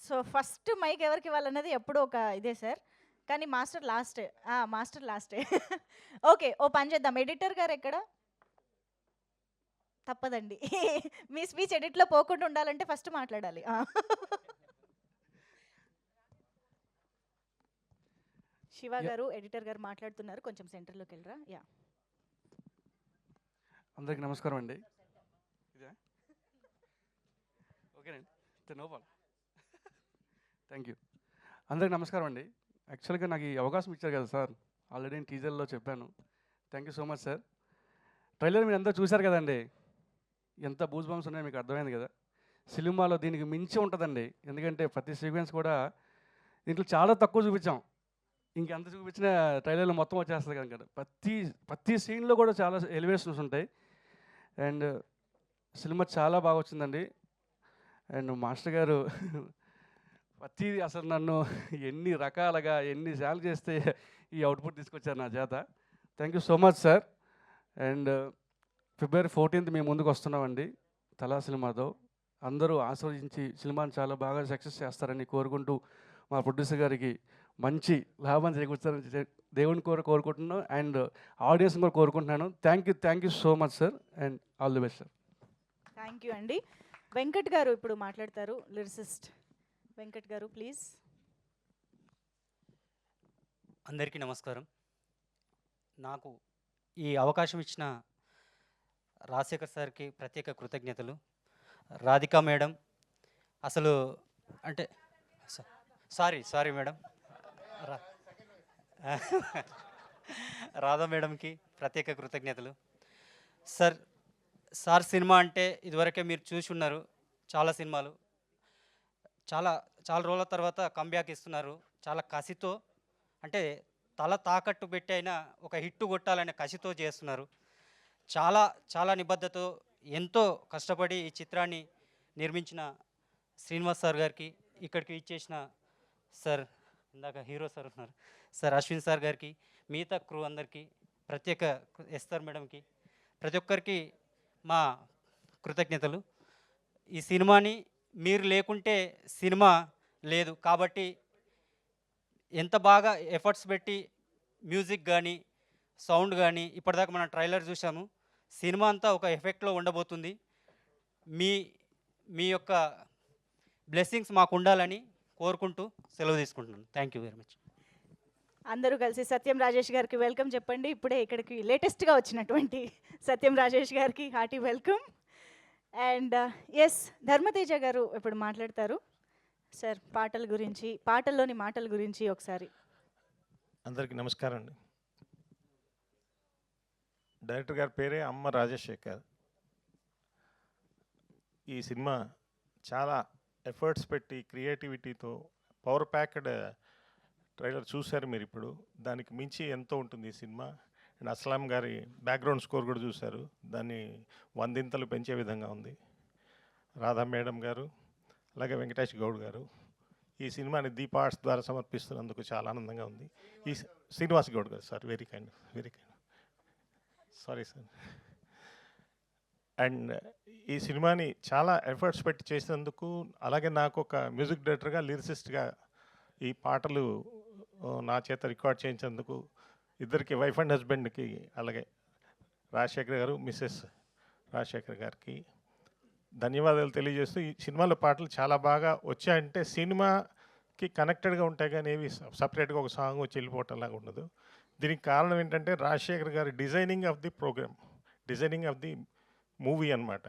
So first mic ఎవరికి ఇవ్వాలన్నది ఎప్పుడూ ఒక ఇదే సార్. కానీ మాస్టర్ లాస్టే. మాస్టర్ లాస్టే. ఓకే. ఓ పని చేద్దాం. ఎడిటర్ గారు ఎక్కడ? తప్పదండి. మీ స్పీచ్ ఎడిట్‌లో పోకుండా ఉండాలంటే ఫస్ట్ మాట్లాడాలి. శివ యా గారు, ఎడిటర్ గారు మాట్లాడుతున్నారు. కొంచెం సెంటర్‌లోకెళ్ళరా? యాహ్! అందరికి నమస్కారం అండి. ఇదా? ఓకేనండి. No problem. Thank you. అందరికి నమస్కారం అండి. యాక్చువల్‌గా నాకు ఈ అవకాశం ఇచ్చారు కదా సార్. ఆల్రెడీ నేను టీజర్‌లో చెప్పాను. Thank you so much sir. Trailer మీరు అందరూ చూశారు కదండీ. ఎంత బూస్ బంప్స్ ఉన్నాయో మీకు అర్థమైంది కదా. సినిమాలో దీనికి మించి ఉంటుందండి. ఎందుకంటే ప్రతి సీక్వెన్స్ కూడా దీంట్లో చాలా తక్కువ చూపించాం. ఇంకెంత చూపించినా ట్రైలర్‌లో మొత్తం వచ్చేస్తది కనుక. ప్రతి ప్రతి సీన్‌లో కూడా చాలా ఎలివేషన్స్ ఉంటాయి. అండ్ సినిమా చాలా బాగా వచ్చిందండి. అండ్ మాస్టర్ గారు ప్రతీది అసలు నన్ను ఎన్ని రకాలుగా ఎన్ని సార్లు చేస్తే ఈ అవుట్పుట్ తీసుకొచ్చారు నా చేత. Thank you so much sir. And February 14th మేము ముందుకు వస్తున్నామండి తలా సినిమాతో. అందరూ ఆస్వాదించి సినిమాని చాలా బాగా సక్సెస్ చేస్తారని కోరుకుంటూ మా ప్రొడ్యూసర్ గారికి మంచి లాభం చేకూర్చారని దేవుని కోరుకుంటున్నాను. అండ్ ఆడియన్స్ కూడా కోరుకుంటున్నాను. Thank you so much sir. And all the best sir. Thank you అండి. వెంకట్ గారు ఇప్పుడు మాట్లాడతారు. లిరిసిస్ట్ వెంకట్ గారు ప్లీజ్. అందరికీ నమస్కారం. నాకు ఈ అవకాశం ఇచ్చిన రాజశేఖర్ సార్కి ప్రత్యేక కృతజ్ఞతలు. రాధికా మేడం అసలు అంటే సారీ మేడం, రా రాధా మేడంకి ప్రత్యేక కృతజ్ఞతలు. సార్ సినిమా అంటే ఇదివరకే మీరు చూసి ఉన్నారు చాలా సినిమాలు. చాలా చాలా రోజుల తర్వాత కంబ్యాక్ ఇస్తున్నారు. చాలా కసితో, అంటే తల తాకట్టు పెట్టి అయినా ఒక హిట్టు కొట్టాలనే కసితో చేస్తున్నారు. చాలా చాలా నిబద్ధతతో ఎంతో కష్టపడి ఈ చిత్రాన్ని నిర్మించిన శ్రీనివాస్ సార్ గారికి, ఇక్కడికి ఇచ్చేసిన సార్, ఇందాక హీరో సార్ ఉన్నారు సార్, అశ్విన్ సార్ గారికి, మిగతా క్రూ అందరికీ, ప్రత్యేక ఎస్తర్ మేడంకి, ప్రతి ఒక్కరికి మా కృతజ్ఞతలు. ఈ సినిమాని మీరు లేకుంటే సినిమా లేదు కాబట్టి ఎంత బాగా ఎఫర్ట్స్ పెట్టి మ్యూజిక్ కానీ సౌండ్ కానీ ఇప్పటిదాకా మనం ట్రైలర్ చూసాము. సినిమా అంతా ఒక ఎఫెక్ట్లో ఉండబోతుంది. మీ మీ యొక్క బ్లెస్సింగ్స్ మాకు ఉండాలని కోరుకుంటూ సెలవు తీసుకుంటున్నాను. Thank you very much. అందరూ కలిసి సత్యం రాజేష్ గారికి వెల్కమ్ చెప్పండి. ఇప్పుడే ఇక్కడికి లేటెస్ట్గా వచ్చినటువంటి సత్యం రాజేష్ గారికి hearty welcome. And yes Dharmateja గారు ఇప్పుడు మాట్లాడతారు. సార్ పాటల గురించి, పాటల్లోని మాటల గురించి ఒకసారి. అందరికీ నమస్కారం అండి. డైరెక్టర్ గారి పేరే అమ్మ రాజశేఖర్. ఈ సినిమా చాలా ఎఫర్ట్స్ పెట్టి క్రియేటివిటీతో పవర్ ప్యాక్డ్ ట్రైలర్ చూశారు మీరు ఇప్పుడు. దానికి మించి ఎంతో ఉంటుంది ఈ సినిమా. అండ్ అస్లాం గారి బ్యాక్గ్రౌండ్ స్కోర్ కూడా చూశారు. దాన్ని వందింతలు పెంచే విధంగా ఉంది. రాధా మేడం గారు, అలాగే వెంకటేష్ గౌడ్ గారు ఈ సినిమాని దీప్ ఆర్ట్స్ ద్వారా సమర్పిస్తున్నందుకు చాలా ఆనందంగా ఉంది. ఈ శ్రీనివాస్ గౌడ్ గారు sir, very kind sorry sir. And ఈ సినిమాని చాలా ఎఫర్ట్స్ పెట్టి చేసినందుకు, అలాగే నాకు ఒక మ్యూజిక్ డైరెక్టర్గా, లిరిసిస్ట్గా ఈ పాటలు నా చేత రికార్డ్ చేయించినందుకు ఇద్దరికి, వైఫ్ అండ్ హస్బెండ్కి, అలాగే రాజశేఖర్ గారు, మిస్సెస్ రాజశేఖర్ గారికి ధన్యవాదాలు తెలియజేస్తూ, ఈ సినిమాలో పాటలు చాలా బాగా వచ్చాయంటే సినిమాకి కనెక్టెడ్గా ఉంటాయి కానీ ఏవి సపరేట్గా ఒక సాంగ్ వచ్చి వెళ్ళిపోవటంలాగా ఉండదు. దీనికి కారణం ఏంటంటే రాజశేఖర్ గారి designing of the programme, designing of the movie అన్నమాట.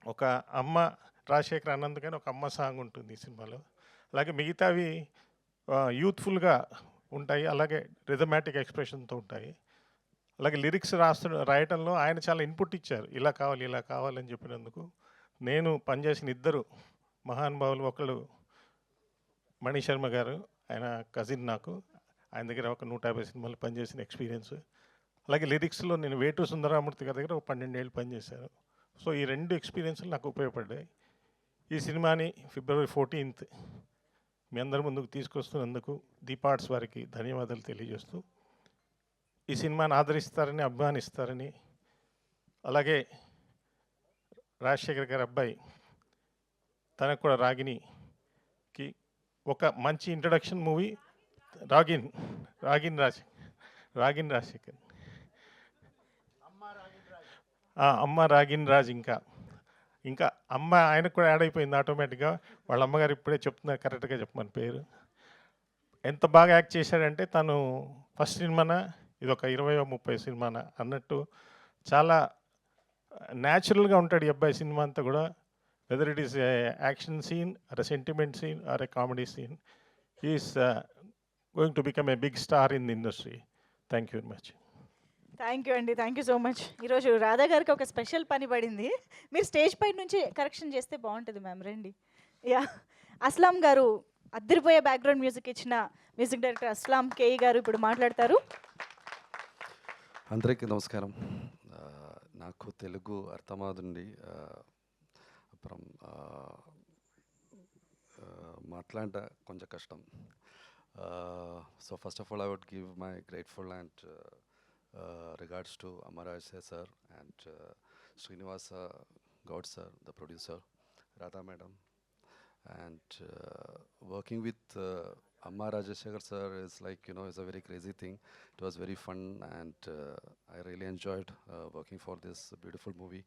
ఒక అమ్మ, రాజశేఖర్ అన్నందుకని ఒక అమ్మ సాంగ్ ఉంటుంది ఈ సినిమాలో. అలాగే మిగతావి యూత్ఫుల్గా ఉంటాయి, అలాగే రిథమాటిక్ ఎక్స్ప్రెషన్తో ఉంటాయి. అలాగే లిరిక్స్ రాయటంలో ఆయన చాలా ఇన్పుట్ ఇచ్చారు. ఇలా కావాలని చెప్పినందుకు. నేను పనిచేసిన ఇద్దరు మహానుభావులు, ఒకళ్ళు మణి శర్మ గారు, ఆయన కజిన్ నాకు, ఆయన దగ్గర ఒక 150 సినిమాలు పనిచేసిన ఎక్స్పీరియన్స్. అలాగే లిరిక్స్లో నేను వేటు సుందరామూర్తి గారి దగ్గర ఒక 12 ఏళ్ళు పనిచేశాను. సో ఈ రెండు ఎక్స్పీరియన్స్లు నాకు ఉపయోగపడ్డాయి. ఈ సినిమాని ఫిబ్రవరి 14th మీ అందరి ముందుకు తీసుకొస్తున్నందుకు దీప్ ఆర్ట్స్ వారికి ధన్యవాదాలు తెలియజేస్తూ, ఈ సినిమాని ఆదరిస్తారని, అభిమానిస్తారని, అలాగే రాజశేఖర్ గారి అబ్బాయి తనకు కూడా రాగిని కి ఒక మంచి ఇంట్రడక్షన్ మూవీ రాగిన్ రాగిన్ రాజ్ రాగిన్ రాజశేఖర్ అమ్మ రాగిన్ రాజ్ ఇంకా అమ్మ ఆయనకు కూడా యాడ్ అయిపోయింది ఆటోమేటిక్గా. వాళ్ళ అమ్మగారు ఇప్పుడే చెప్తున్నారు కరెక్ట్గా చెప్పమని పేరు. ఎంత బాగా యాక్ట్ చేశాడంటే తను ఫస్ట్ సినిమానా ఇది ఒక 20-30 సినిమానా అన్నట్టు చాలా న్యాచురల్గా ఉంటాడు ఈ అబ్బాయి సినిమా అంతా కూడా. Whether it is a action scene or a sentiment scene or a comedy scene, is going to become a big star in the industry. Thank you very much. Thank you అండి, thank you so much. ఈరోజు రాధా గారికి ఒక special పని పడింది. మీరు stage పై నుంచి correction చేస్తే బాగుంటుంది మ్యామ్, రండి. యా, అస్లాం గారు అద్దరిపోయే బ్యాక్గ్రౌండ్ మ్యూజిక్ ఇచ్చిన మ్యూజిక్ డైరెక్టర్ అస్లాం కేఈ గారు ఇప్పుడు మాట్లాడతారు. అందరికీ నమస్కారం. నాకు తెలుగు అర్థమవుతుంది, అப்புறம் మాట్లాడ కొంచెం కష్టం. So first of all I would give my grateful and regards to Amaraj sir and Srinivasa Gaud sir, the producer, Radha madam, and working with Amma Rajashekar sir is like, you know, it's a very crazy thing. It was very fun and I really enjoyed working for this beautiful movie.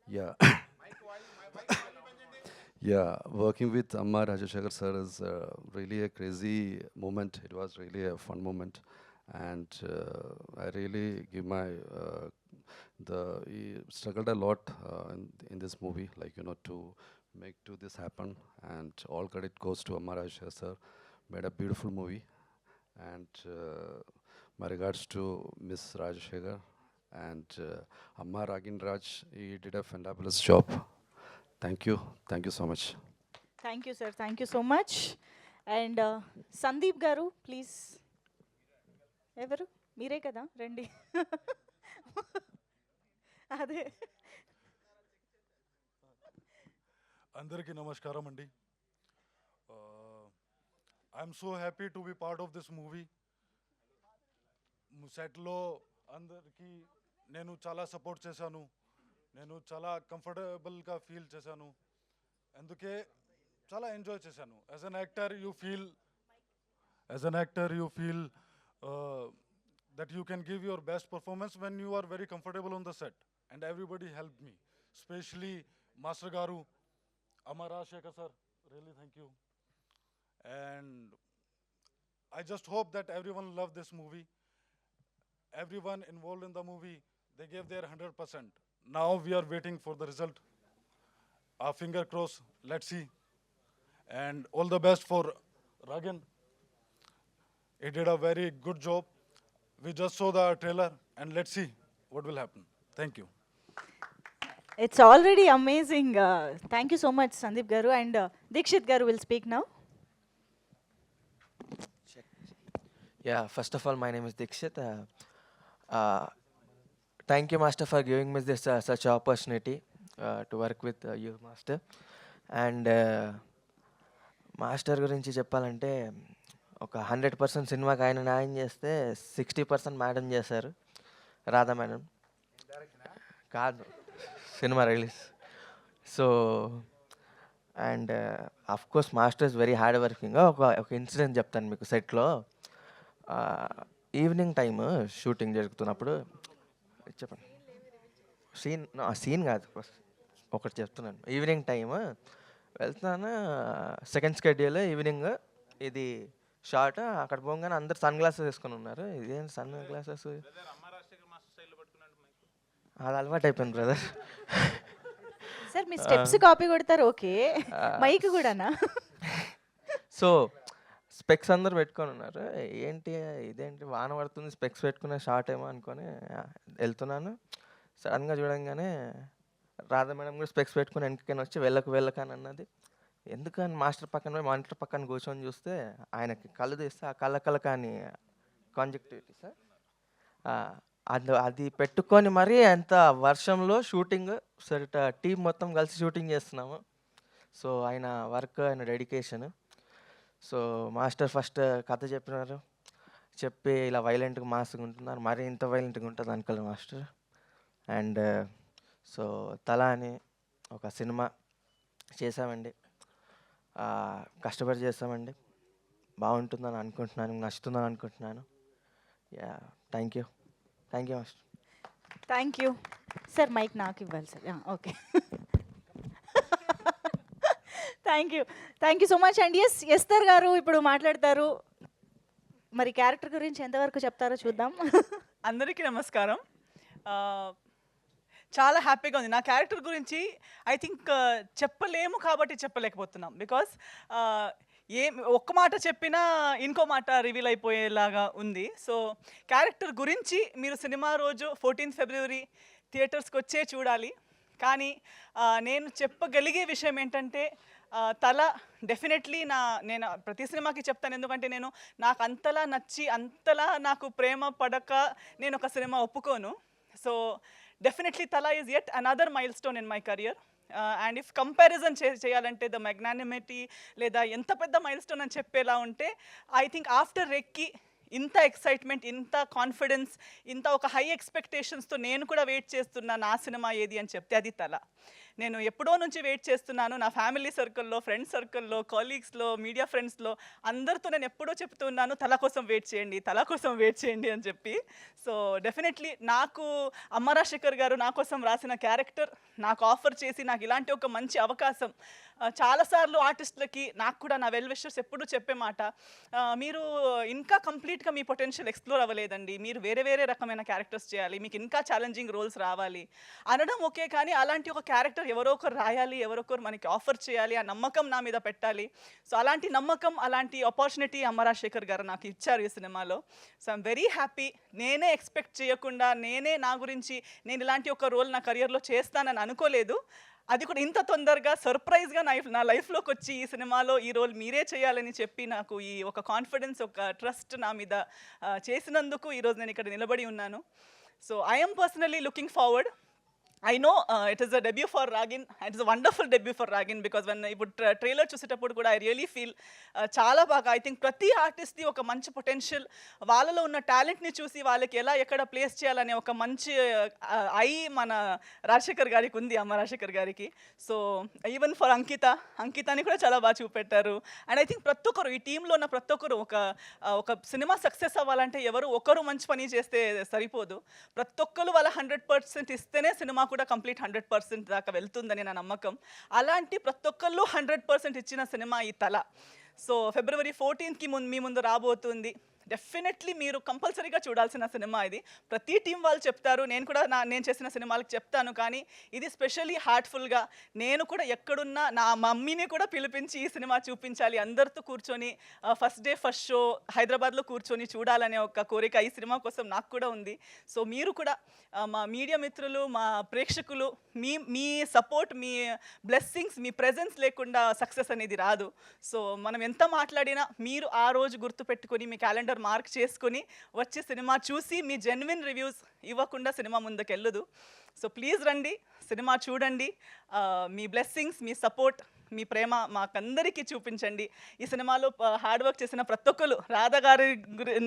Yeah. Yeah, working with Amma Rajashekar sir is really a crazy moment. It was really a fun moment. And I really give my he struggled a lot in this movie, like, you know, to make this happen, and all credit goes to Amma Rajeshekar sir. Made a beautiful movie, and my regards to Miss Rajeshekar and Amma Ragin Raj. He did a fabulous job. Thank you so much. Thank you sir, thank you so much. And Sandeep గారు please. ఎవరు? మీరే కదా, రండి. అదే, అందరికీ నమస్కారం అండి. I'm so happy to be part of this movie. సెట్లో అందరికీ నేను చాలా సపోర్ట్ చేశాను, నేను చాలా కంఫర్టబుల్గా ఫీల్ చేశాను, అందుకే చాలా ఎంజాయ్ చేశాను. As an actor you feel that you can give your best performance when you are very comfortable on the set, and everybody helped me, especially Master Garu, Amma Rajeshekar sir, really thank you. And I just hope that everyone loved this movie. Everyone involved in the movie, they gave their 100%. Now we are waiting for the result. Our finger crossed, let's see. And all the best for Ragan. He did a very good job. We just saw the trailer and let's see what will happen. Thank you. It's already amazing. Thank you so much Sandeep గారు. And Dixit గారు will speak now. Yeah, first of all, my name is Dikshit. Thank you, Master, for giving me this such opportunity to work with you, Master. And master గురించి చెప్పాలంటే ఒక 100% సినిమాకి ఆయన న్యాయం చేస్తే 60% madam చేశారు, రాధా మేడం. కాదు, cinema release. So and of course master is very hard working. ఒక ఇన్సిడెంట్ చెప్తాను మీకు. సెట్లో ఈవినింగ్ టైమ్ షూటింగ్ జరుగుతున్నప్పుడు, చెప్పండి, సీన్ కాదు, ఒకటి చెప్తున్నాను. ఈవినింగ్ టైమ్ వెళ్తున్నాను, సెకండ్ స్కెడ్యూల్ ఈవినింగ్, ఇది షార్ట్. అక్కడ పోగానే అందరు సన్ గ్లాసెస్ వేసుకొని ఉన్నారు. ఇదేం సన్ గ్లాసెస్, అది అలవాటు అయిపోయింది బ్రదర్. సార్ మీ స్టెప్స్ కాపీ కొడతారు, ఓకే, మైక్ కూడానా? సో స్పెక్స్ అందరు పెట్టుకొని ఉన్నారు. ఇదేంటి వాన పడుతుంది, స్పెక్స్ పెట్టుకునే షార్ట్ ఏమో అనుకొని వెళ్తున్నాను. సడన్గా చూడంగానే రాధా మేడం కూడా స్పెక్స్ పెట్టుకుని వెనకని వచ్చి వెళ్ళకని అన్నది. ఎందుకని మాస్టర్ పక్కన పోయి మానిటర్ పక్కన కూర్చొని చూస్తే ఆయనకి కళ్ళు తీస్తే ఆ కళ్ళ కానీ కాంజెక్టివిటీ సార్, అది పెట్టుకొని మరీ ఎంత వర్షంలో షూటింగ్, సరే టీం మొత్తం కలిసి షూటింగ్ చేస్తున్నాము. సో ఆయన వర్క్, ఆయన డెడికేషన్. సో మాస్టర్ ఫస్ట్ కథ చెప్పినారు, చెప్పి ఇలా వైలెంట్గా మాస్గా ఉంటున్నారు, మరీ ఇంత వైలెంట్గా ఉంటుంది అనుకోలేదు మాస్టర్. అండ్ సో తల అని ఒక సినిమా చేసామండి. కష్టపడి చేస్తామండి. బాగుంటుందని అనుకుంటున్నాను, నచ్చుతుందని అనుకుంటున్నాను. Yeah, thank you master. Thank you sir. Mike నాకు ఇవ్వాలి సార్. Okay. Thank you so much and yes Esther గారు ఇప్పుడు మాట్లాడతారు. మరి క్యారెక్టర్ గురించి ఎంతవరకు చెప్తారో చూద్దాం. అందరికీ నమస్కారం. ఆ, చాలా హ్యాపీగా ఉంది. నా క్యారెక్టర్ గురించి ఐ థింక్ చెప్పలేము కాబట్టి చెప్పలేకపోతున్నాం. బికాస్ ఒక్క మాట చెప్పినా ఇంకో మాట రివీల్ అయిపోయేలాగా ఉంది. సో క్యారెక్టర్ గురించి మీరు సినిమా రోజు 14 ఫిబ్రవరి థియేటర్స్కి వచ్చే చూడాలి. కానీ నేను చెప్పగలిగే విషయం ఏంటంటే తల డెఫినెట్లీ నేను ప్రతి సినిమాకి చెప్తాను, ఎందుకంటే నాకు అంతలా నచ్చి అంతలా నాకు ప్రేమ పడక నేను ఒక సినిమా ఒప్పుకోను. సో డెఫినెట్లీ తల is yet another mile stone in my career. And if comparison చేయాలంటే ద మ్యాగ్నానిమిటీ లేదా ఎంత పెద్ద మైల్ స్టోన్ అని చెప్పేలా ఉంటే ఐ థింక్ ఆఫ్టర్ రెక్కి ఇంత ఎక్సైట్మెంట్, ఇంత కాన్ఫిడెన్స్, ఇంత ఒక హై ఎక్స్పెక్టేషన్స్తో నేను కూడా వెయిట్ చేస్తున్నా నా సినిమా ఏది అని చెప్తే అది తల. నేను ఎప్పుడో నుంచి వెయిట్ చేస్తున్నాను. నా ఫ్యామిలీ సర్కిల్లో, ఫ్రెండ్స్ సర్కిల్లో, కాలీగ్స్లో, మీడియా ఫ్రెండ్స్లో అందరితో నేను ఎప్పుడో చెప్తున్నాను తల కోసం వెయిట్ చేయండి అని చెప్పి. సో డెఫినెట్లీ నాకు అమ్మ రాజశేఖర్ గారు నా కోసం రాసిన క్యారెక్టర్ నాకు ఆఫర్ చేసి నాకు ఇలాంటి ఒక మంచి అవకాశం, చాలాసార్లు ఆర్టిస్టులకి నాకు కూడా నా వెల్ విషర్స్ ఎప్పుడూ చెప్పే మాట, మీరు ఇంకా కంప్లీట్గా మీ పొటెన్షియల్ ఎక్స్ప్లోర్ అవ్వలేదండి, మీరు వేరే వేరే రకమైన క్యారెక్టర్స్ చేయాలి, మీకు ఇంకా ఛాలెంజింగ్ రోల్స్ రావాలి అనడం ఓకే. కానీ అలాంటి ఒక క్యారెక్టర్ ఎవరో ఒకరు రాయాలి, ఎవరో ఒకరు మనకి ఆఫర్ చేయాలి, ఆ నమ్మకం నా మీద పెట్టాలి. సో అలాంటి నమ్మకం, అలాంటి ఆపర్చునిటీ అమ్మ రాజశేఖర్ గారు నాకు ఇచ్చారు ఈ సినిమాలో. So I'm very happy. నేనే ఎక్స్పెక్ట్ చేయకుండా నా గురించి నేను ఇలాంటి ఒక రోల్ నా కెరియర్లో చేస్తానని అనుకోలేదు. అది కూడా ఇంత తొందరగా సర్ప్రైజ్గా నా లైఫ్లోకి వచ్చి ఈ సినిమాలో ఈ రోల్ మీరే చేయాలని చెప్పి నాకు ఈ ఒక కాన్ఫిడెన్స్, ఒక ట్రస్ట్ నా మీద చేసినందుకు ఈరోజు నేను ఇక్కడ నిలబడి ఉన్నాను. So I'm personally looking forward. I know it is a debut for Ragin. It is a wonderful debut for Ragin because when ఇప్పుడు ట్రైలర్ చూసేటప్పుడు కూడా ఐ రియలీ ఫీల్ చాలా బాగా, ఐ థింక్ ప్రతి ఆర్టిస్ట్ది ఒక మంచి పొటెన్షియల్, వాళ్ళలో ఉన్న టాలెంట్ని చూసి వాళ్ళకి ఎక్కడ ప్లేస్ చేయాలనే ఒక మంచి ఐ మన రాజశేఖర్ గారికి ఉంది, అమ్మ రాజశేఖర్ గారికి. సో ఈవెన్ ఫర్ అంకితాని కూడా చాలా బాగా చూపెట్టారు. అండ్ ఐ థింక్ ప్రతి ఒక్కరు ఈ టీంలో ఉన్న ప్రతి ఒక్కరు ఒక సినిమా సక్సెస్ అవ్వాలంటే ఎవరు ఒకరు మంచి పని చేస్తే సరిపోదు. ప్రతి ఒక్కరు వాళ్ళ 100% ఇస్తేనే సినిమా కూడా కంప్లీట్ 100% దాకా వెళ్తుందని నా నమ్మకం. అలాంటి ప్రతి ఒక్కళ్ళు 100% ఇచ్చిన సినిమా ఈ తల. సో ఫిబ్రవరి 14కి మీ ముందు రాబోతుంది. డెఫినెట్లీ మీరు కంపల్సరీగా చూడాల్సిన సినిమా ఇది. ప్రతి టీం వాళ్ళు చెప్తారు, నేను కూడా నేను చేసిన సినిమాలకు చెప్తాను, కానీ ఇది స్పెషల్లీ హార్ట్ఫుల్గా నేను కూడా ఎక్కడున్నా నా మమ్మీని కూడా పిలిపించి ఈ సినిమా చూపించాలి, అందరితో కూర్చొని ఫస్ట్ డే ఫస్ట్ షో హైదరాబాద్లో కూర్చొని చూడాలనే ఒక కోరిక ఈ సినిమా కోసం నాకు కూడా ఉంది. సో మీరు కూడా మా మీడియా మిత్రులు, మా ప్రేక్షకులు, మీ సపోర్ట్, మీ బ్లెస్సింగ్స్, మీ ప్రెజెన్స్ లేకుండా సక్సెస్ అనేది రాదు. సో మనం ఎంత మాట్లాడినా మీరు ఆ రోజు గుర్తుపెట్టుకొని మీ క్యాలెండర్ మార్క్ చేసుకొని వచ్చి సినిమా చూసి మీ జెన్యున్ రివ్యూస్ ఇవ్వకుండా సినిమా ముందుకెళ్ళదు. సో ప్లీజ్ రండి, సినిమా చూడండి, మీ బ్లెస్సింగ్స్, మీ సపోర్ట్, మీ ప్రేమ మాకందరికీ చూపించండి. ఈ సినిమాలో హార్డ్ వర్క్ చేసిన ప్రతి ఒక్కరు, రాధా గారి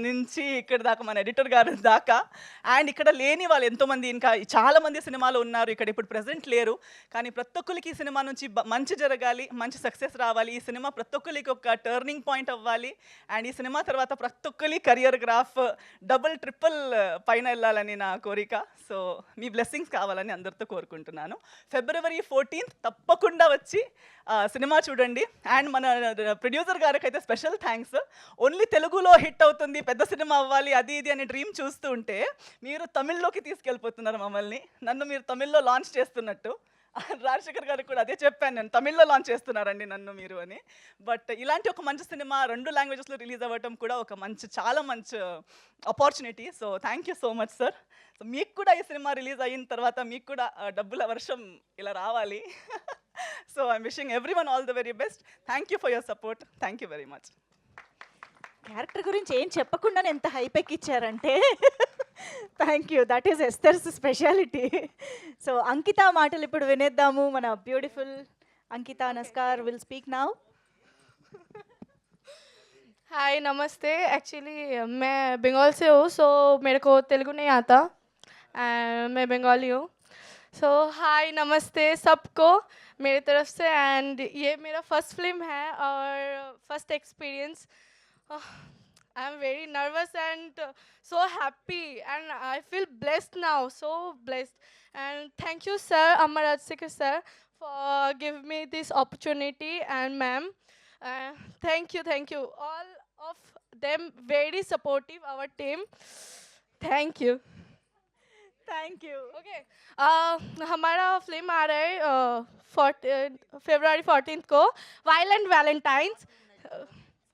నుంచి ఇక్కడ దాకా మన ఎడిటర్ గారి దాకా, అండ్ ఇక్కడ లేని వాళ్ళు ఎంతోమంది, ఇంకా చాలామంది సినిమాలో ఉన్నారు, ఇక్కడ ఇప్పుడు ప్రెజెంట్ లేరు. కానీ ప్రతి ఒక్కరికి ఈ సినిమా నుంచి మంచి జరగాలి, మంచి సక్సెస్ రావాలి, ఈ సినిమా ప్రతి ఒక్కరికి ఒక టర్నింగ్ పాయింట్ అవ్వాలి. అండ్ ఈ సినిమా తర్వాత ప్రతి ఒక్కరి కెరియర్ గ్రాఫ్ డబుల్ ట్రిపుల్ పైన వెళ్ళాలని నా కోరిక. సో మీ బ్లెస్సింగ్స్ కావాలని అందరితో కోరుకుంటున్నాను. ఫిబ్రవరి 14th తప్పకుండా వచ్చి సినిమా చూడండి. అండ్ మన ప్రొడ్యూసర్ గారికి అయితే స్పెషల్ థ్యాంక్స్. ఓన్లీ తెలుగులో హిట్ అవుతుంది, పెద్ద సినిమా అవ్వాలి, అది ఇది అని డ్రీమ్ చూస్తూ ఉంటే మీరు తమిళ్లోకి తీసుకెళ్ళిపోతున్నారు మమ్మల్ని. నన్ను మీరు తమిళ్లో లాంచ్ చేస్తున్నట్టు. రాజశేఖర్ గారికి కూడా అదే చెప్పాను, నేను తమిళ్లో లాంచ్ చేస్తున్నారండి నన్ను మీరు అని. బట్ ఇలాంటి ఒక మంచి సినిమా 2 లాంగ్వేజెస్లో రిలీజ్ అవ్వటం కూడా ఒక చాలా మంచి opportunity. So thank you so much sir. So మీకు కూడా ఈ సినిమా రిలీజ్ అయిన తర్వాత మీకు కూడా డబ్బుల వర్షం ఇలా రావాలి. So I'm wishing everyone all the very best. Thank you for your support. Thank you very much. Character గురించి ఏం చెప్పకుండానే ఎంత హైప్ ఎక్కిచ్చారంటే thank you, that is Esther's speciality. So Ankita మాటలు ఇప్పుడు వినేద్దాము. మన beautiful Ankita Naskar will speak now. Hi नमस्ते. एक्चुअली मैं बंगाल से हूँ, सो मेरे को तेलुगु नहीं आता, मैं बंगाली हूँ. सो हाय नमस्ते सबको मेरी तरफ से एंड ये मेरा फर्स्ट फिल्म है और first experience I am very nervous and so happy and I feel blessed now, so blessed. And thank you sir, Amma Rajsekhar sir, for giving me this opportunity, and ma'am, thank you all of them, very supportive our team. Thank you. Thank you. Okay हमारा film आ रहा है February 14th को, violent Valentine's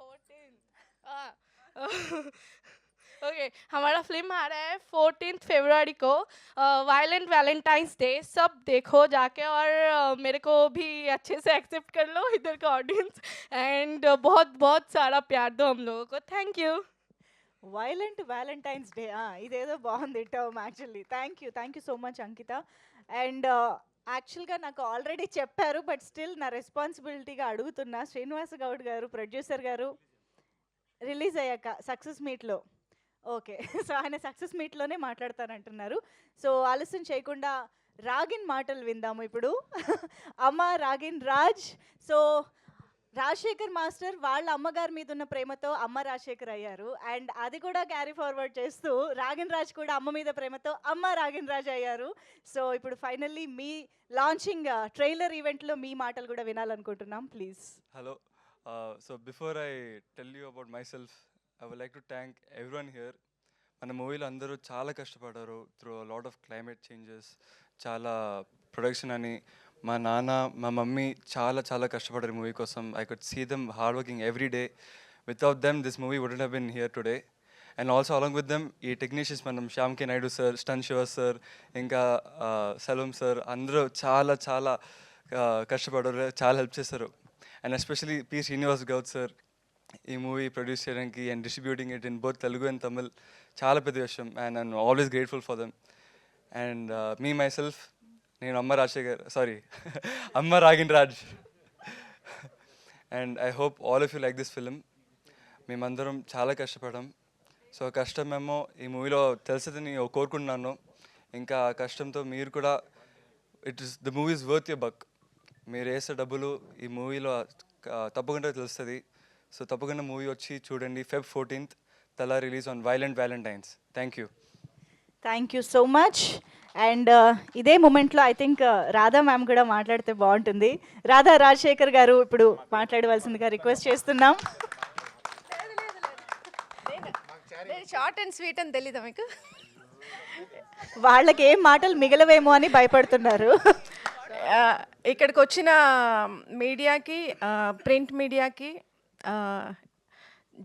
14 okay हमारा film आ रहा है 14th February को, violent Valentine's day. सब देखो जाके और मेरे को भी अच्छे से एक्सेप्ट कर लो इधर का ऑडियंस, एंड बहुत बहुत सारा प्यार दो हम लोगों को. Thank you. Violent Valentine's day, ఇదేదో బాగుంది term actually. Thank you so much Ankita. And యాక్చువల్గా నాకు ఆల్రెడీ చెప్పారు, బట్ స్టిల్ నా రెస్పాన్సిబిలిటీగా అడుగుతున్నా. శ్రీనివాస గౌడ్ గారు, ప్రొడ్యూసర్ గారు, రిలీజ్ అయ్యాక సక్సెస్ మీట్లో, ఓకే, సో ఆయన సక్సెస్ మీట్లోనే మాట్లాడతానంటున్నారు. సో ఆలస్యం చేయకుండా రాగిన్ మాటలు విందాము ఇప్పుడు. అమ్మ రాగిన్ రాజ్. సో రాజశేఖర్ మాస్టర్ వాళ్ళ అమ్మగారి మీద ఉన్న ప్రేమతో అమ్మ రాజశేఖర్ అయ్యారు, అండ్ అది కూడా క్యారీ ఫార్వర్డ్ చేస్తూ రాగిన్ రాజ్ కూడా అమ్మ మీద ప్రేమతో అమ్మ రాగిన్ రాజ్ అయ్యారు. సో ఇప్పుడు ఫైనల్లీ మీ లాంచింగ్ ట్రైలర్ ఈవెంట్లో మీ మాటలు కూడా వినాలనుకుంటున్నాం, please. Hello. So before I tell you about myself, I would like to thank everyone here. మన మూవీలో అందరూ చాలా కష్టపడ్డారు through lot of climate changes, చాలా ప్రొడక్షన్ అని. మా నాన్న, మా మమ్మీ చాలా కష్టపడ్డారు మూవీ కోసం. I could see them hard working every day. Without them this movie wouldn't have been here today. And also along with them ఈ టెక్నీషియన్స్, మనం శ్యామ్ కే నాయుడు సార్, స్టన్ శివ సార్, ఇంకా సలోమ్ సార్, అందరూ చాలా కష్టపడ్డారు, చాలా హెల్ప్ చేశారు. And especially P Srinivas Goud sir ఈ మూవీ ప్రొడ్యూస్ చేయడానికి and distributing it in both Telugu and Tamil చాలా పెద్ద విషయం. And I'm always grateful for them. And me myself, నేను అమ్మ అమ్మ Ragin Raj. And I hope all of you like this film. మేమందరం చాలా కష్టపడాం. సో కష్టమేమో ఈ మూవీలో తెలిసిందని కోరుకుంటున్నాను. ఇంకా ఆ కష్టంతో మీరు కూడా, the movie is worth your buck. మీరు వేసే డబ్బులు ఈ మూవీలో తప్పకుండా తెలుస్తుంది. సో తప్పకుండా మూవీ వచ్చి చూడండి. Feb 14th తలా release on violent Valentine's. Thank you so much. And ఇదే మూమెంట్లో ఐ థింక్ రాధా మ్యామ్ కూడా మాట్లాడితే బాగుంటుంది. రాధా రాజశేఖర్ గారు ఇప్పుడు మాట్లాడవలసిందిగా రిక్వెస్ట్ చేస్తున్నాం. షార్ట్ అండ్ స్వీట్ అని తెలీదా మీకు? వాళ్ళకి ఏం మాటలు మిగలవేమో అని భయపడుతున్నారు. ఇక్కడికి వచ్చిన మీడియాకి, ప్రింట్ మీడియాకి,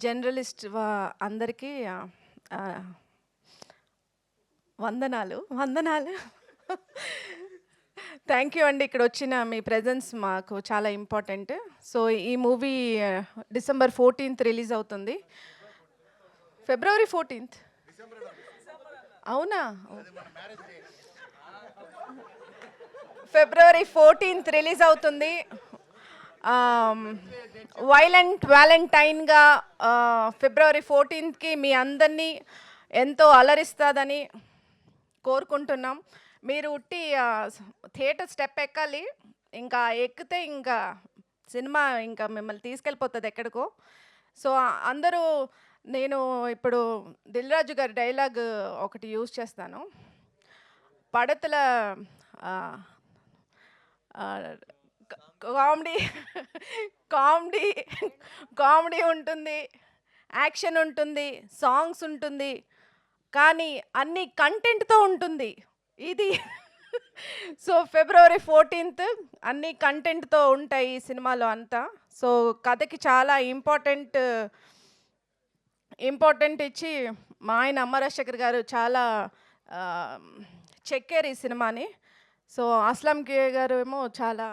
జర్నలిస్ట్ అందరికీ వందనాలు. థ్యాంక్ యూ అండి. ఇక్కడ వచ్చిన మీ ప్రెజెన్స్ మాకు చాలా ఇంపార్టెంట్. సో ఈ మూవీ December 14th రిలీజ్ అవుతుంది. February 14th అవునా? February 14th రిలీజ్ అవుతుంది. వైలెంట్ వ్యాలంటైన్గా February 14th మీ అందరినీ ఎంతో అలరిస్తుందని కోరుకుంటున్నాం. మీరు ఉట్టి థియేటర్ స్టెప్ ఎక్కాలి, ఇంకా ఎక్కితే ఇంకా సినిమా ఇంకా మిమ్మల్ని తీసుకెళ్ళిపోతుంది ఎక్కడికో. సో అందరూ, నేను ఇప్పుడు దిల్ రాజు గారి డైలాగ్ ఒకటి యూజ్ చేస్తాను. పడతల కామెడీ ఉంటుంది, యాక్షన్ ఉంటుంది, సాంగ్స్ ఉంటుంది, కానీ అన్ని కంటెంట్తో ఉంటుంది ఇది. సో February 14th అన్ని కంటెంట్తో ఉంటాయి ఈ సినిమాలో అంతా. సో కథకి చాలా ఇంపార్టెంట్ ఇచ్చి మా ఆయన అమ్మ రాజశేఖర్ గారు చాలా చెక్కారు ఈ సినిమాని. సో అస్లాం కే గారు ఏమో చాలా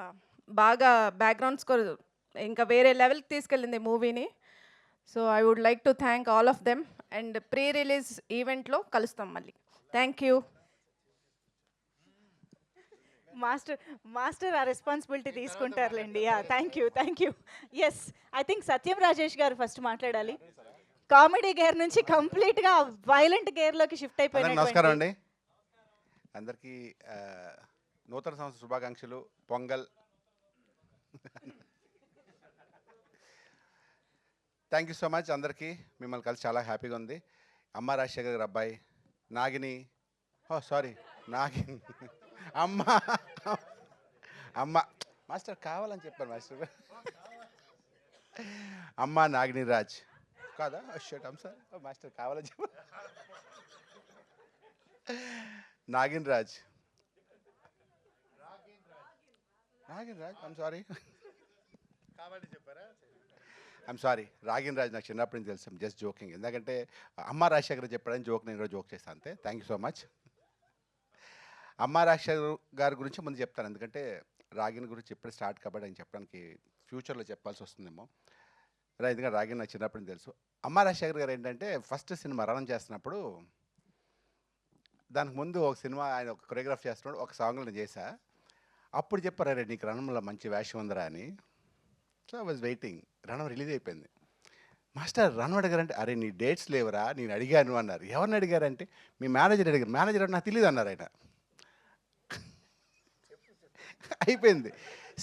బాగా బ్యాక్గ్రౌండ్ స్కోర్ ఇంకా వేరే లెవెల్కి తీసుకెళ్ళింది మూవీని. So I would like to thank all of them. And pre release ఈవెంట్లో కలుస్తాం మళ్ళీ. Thank you. మాస్టర్ ఆ రెస్పాన్సిబిలిటీ తీసుకుంటారులేండి. Thank you. Yes, I think Satyam Rajesh garu first మాట్లాడాలి. కామెడీ గేర్ నుంచి కంప్లీట్గా వైలెంట్ గేర్లోకి షిఫ్ట్ అయిపోయిన. నమస్కారం అండి అందరికీ. నూతన సంవత్సర శుభాకాంక్షలు. Pongal. Thank you so much అందరికీ. మిమ్మల్ని కలిసి చాలా హ్యాపీగా ఉంది. అమ్మ రాజశేఖర్ గారి అబ్బాయి నాగిని, సారీ నాగిని, అమ్మ అమ్మ మాస్టర్ కావాలని చెప్పాను మాస్టర్. అమ్మ నాగిని రాజ్ కాదా? షట్ అమ్ సార్, మాస్టర్ కావాలని చెప్ప నాగిన్ రాజ్, నాగిన్ రాజ్, ఐమ్ సారీ, కావాలి చెప్పారా? ఐమ్ సారీ, రాగిన్ రాజ్ నాకు చిన్నప్పటి నుంచి తెలుసు. Just joking. ఎందుకంటే అమ్మ రాజశేఖర్ చెప్పాడని జోక్, నేను కూడా జోక్ చేస్తాను అంతే. Thank you so much. అమ్మ రాజశేఖర్ గారి గురించి ముందు చెప్తాను, ఎందుకంటే రాగిన్ గురించి ఇప్పుడే స్టార్ట్ కాబట్టి ఆయన చెప్పడానికి ఫ్యూచర్లో చెప్పాల్సి వస్తుందేమో. ఎందుకంటే రాగిన్ నాకు చిన్నప్పటి నుంచి తెలుసు. అమ్మ రాజశేఖర్ గారు ఏంటంటే ఫస్ట్ సినిమా రన్ చేస్తున్నప్పుడు, దానికి ముందు ఒక సినిమా ఆయన ఒక కొరియోగ్రాఫ్ చేస్తున్నాడు, ఒక సాంగ్లో నేను చేశా. అప్పుడు చెప్పారు, అరే నీకు రణంలో మంచి వేషం ఉందరా అని. So I was waiting. Ranam release అయిపోయింది. మాస్టర్ రణం అడిగారంటే, అరే నీ డేట్స్ లేవరా, నేను అడిగాను అన్నారు. ఎవరిని అడిగారంటే మీ మేనేజర్ అడిగారు. మేనేజర్ అంటే నాకు తెలియదు అన్నారు ఆయన. అయిపోయింది.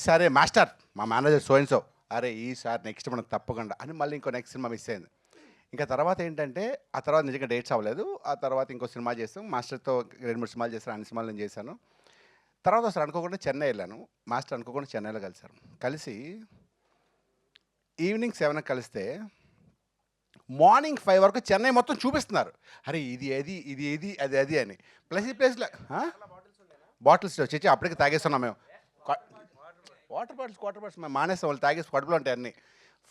సరే మాస్టర్ మా మేనేజర్ సో, అరే ఈసారి నెక్స్ట్ మనం తప్పకుండా అని మళ్ళీ ఇంకో నెక్స్ట్ సినిమా మిస్ అయింది. ఇంకా తర్వాత ఏంటంటే ఆ తర్వాత నిజంగా డేట్స్ అవ్వలేదు. ఆ తర్వాత ఇంకో సినిమా చేస్తాం. మాస్టర్తో 2-3 సినిమాలు చేస్తాను. అన్ని సినిమాలు నేను చేశాను. తర్వాత అసలు అనుకోకుండా చెన్నై వెళ్ళాను. మాస్టర్ అనుకోకుండా చెన్నైలో కలిశారు. కలిసి ఈవినింగ్ 7 కలిస్తే మార్నింగ్ 5 వరకు చెన్నై మొత్తం చూపిస్తున్నారు. అరే ఇది ఏది, ఇది ఏది, అది అది అని. ప్లస్ ఈ ప్లేస్లో బాటిల్స్ వచ్చి అప్పటికి తాగేస్తున్నాం మేము. వాటర్ బాటిల్స్ మేము మానేస్తాం. వాళ్ళు తాగేసి కడుపులో ఉంటాయి అన్నీ.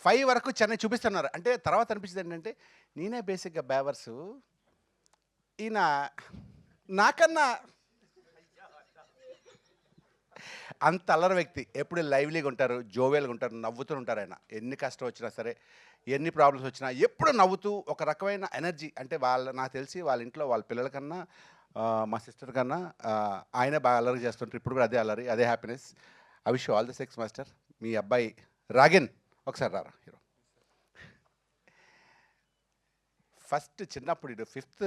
5 వరకు చెన్నై చూపిస్తున్నారు. అంటే తర్వాత అనిపించింది ఏంటంటే నేనే బేసిక్గా బేవర్సు, ఈయన నాకన్నా అంత అల్లరి వ్యక్తి. ఎప్పుడు లైవ్లీగా ఉంటారు, జోవియల్గా ఉంటారు, నవ్వుతూ ఉంటారు ఆయన. ఎన్ని కష్టం వచ్చినా సరే, ఎన్ని ప్రాబ్లమ్స్ వచ్చినా ఎప్పుడు నవ్వుతూ ఒక రకమైన ఎనర్జీ. అంటే నాకు తెలిసి వాళ్ళ ఇంట్లో వాళ్ళ పిల్లల కన్నా మా సిస్టర్ కన్నా ఆయనే బాగా అల్లరి చేస్తుంటారు. ఇప్పుడు కూడా అదే అల్లరి, అదే happiness. I wish all the success master. మీ అబ్బాయి రాగిన్ ఒకసారి రారా హీరో. ఫస్ట్ చిన్నప్పుడు 5th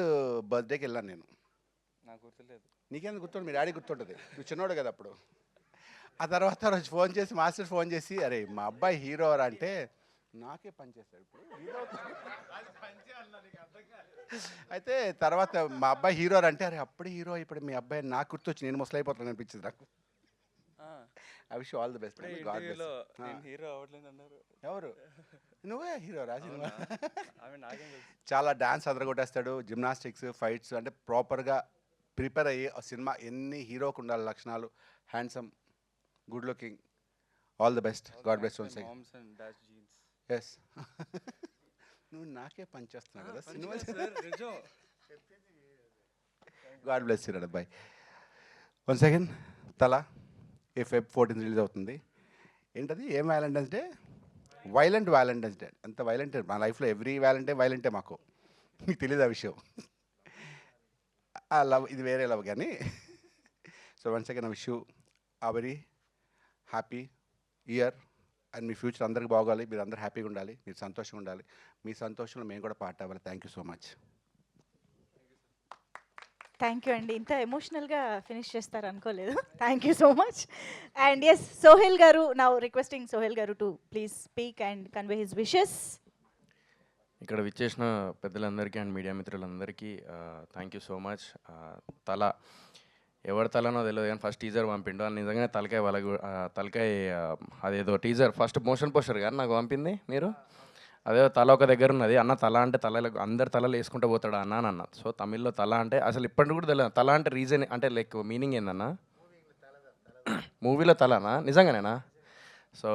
బర్త్డేకి వెళ్ళాను నేను. నాకు గుర్తులేదు. నీకేం గుర్తుంటుంది? మీ డాడీ గుర్తుంటుంది, నువ్వు చిన్నోడు కదా అప్పుడు. ఆ తర్వాత రోజు ఫోన్ చేసి మాస్టర్ ఫోన్ చేసి, అరే మా అబ్బాయి హీరో అంటే నాకే పని చేస్తాడు ఇప్పుడు హీరో. అయితే తర్వాత మా అబ్బాయి హీరో అంటే, అరే అప్పుడే హీరో ఇప్పుడు మీ అబ్బాయి నాకు గుర్తొచ్చి నేను ముసలైపోతాను అనిపించింది నాకు. I wish all the best. Hero అవ్వట్లేదు అన్నారు. ఎవరు? నువ్వే హీరో రాజు. ఆమె నాకేం తెలుసు. చాలా డాన్స్ అదరగొట్టేస్తాడు, జిమ్నాస్టిక్స్, ఫైట్స్, అంటే ప్రాపర్గా ప్రిపేర్ అయ్యి ఆ సినిమా ఎన్ని హీరోకు ఉండాలి లక్షణాలు. Handsome, good looking. All the best. God bless once again. Moms and dash jeans. Yes. నువ్వు నాకే పని చేస్తున్నావు కదా సినిమా. గాడ్ బ్లెస్ యూ అబ్బాయి. One second. Thala Feb 14 release అవుతుంది. ఏంటది? ఏం Valentine's day? Violent Valentine's day. అంత వైలెంట్ మా లైఫ్లో ఎవ్రీ వ్యాలంటైన్ వైలెంటే మాకు. మీకు తెలియదు ఆ విషయం. ఆ లవ్ ఇది వేరే లవ్ కానీ. So once again I wish you a very happy year. And మీ ఫ్యూచర్ అందరికి బాగోవాలి, మీరు అందరూ హ్యాపీగా ఉండాలి, మీరు సంతోషంగా ఉండాలి. మీ సంతోషంలో మేము కూడా పార్ట్ అవ్వాలి. Thank you so much. Thank you అండి. ఇంత ఎమోషనల్గా ఫినిష్ చేస్తారు అనుకోలేదు. Thank you so much. And yes, Sohel గారు, నౌ రిక్వెస్టింగ్ సోహెల్ గారు to please speak and convey his wishes. ఇక్కడ విచ్చేసిన పెద్దలందరికీ అండ్ మీడియా మిత్రులందరికీ thank you so much. Thala ఎవరి తలనో తెలియదు కానీ ఫస్ట్ టీజర్ పంపిండు. అని నిజంగానే తలకాయ అదేదో టీజర్ ఫస్ట్ మోషన్ పోస్టర్ కానీ నాకు పంపింది మీరు. అదే తల ఒక దగ్గర ఉన్నది. అన్న తల అంటే అందరు తలలు వేసుకుంటూ పోతాడు అన్న అని అన్న. సో తమిళ్లో తల అంటే అసలు ఇప్పటికి కూడా తెలియదు. తల అంటే రీజన్ అంటే లైక్ మీనింగ్ ఏందన్నా? మూవీలో తలనా? నిజంగానేనా? So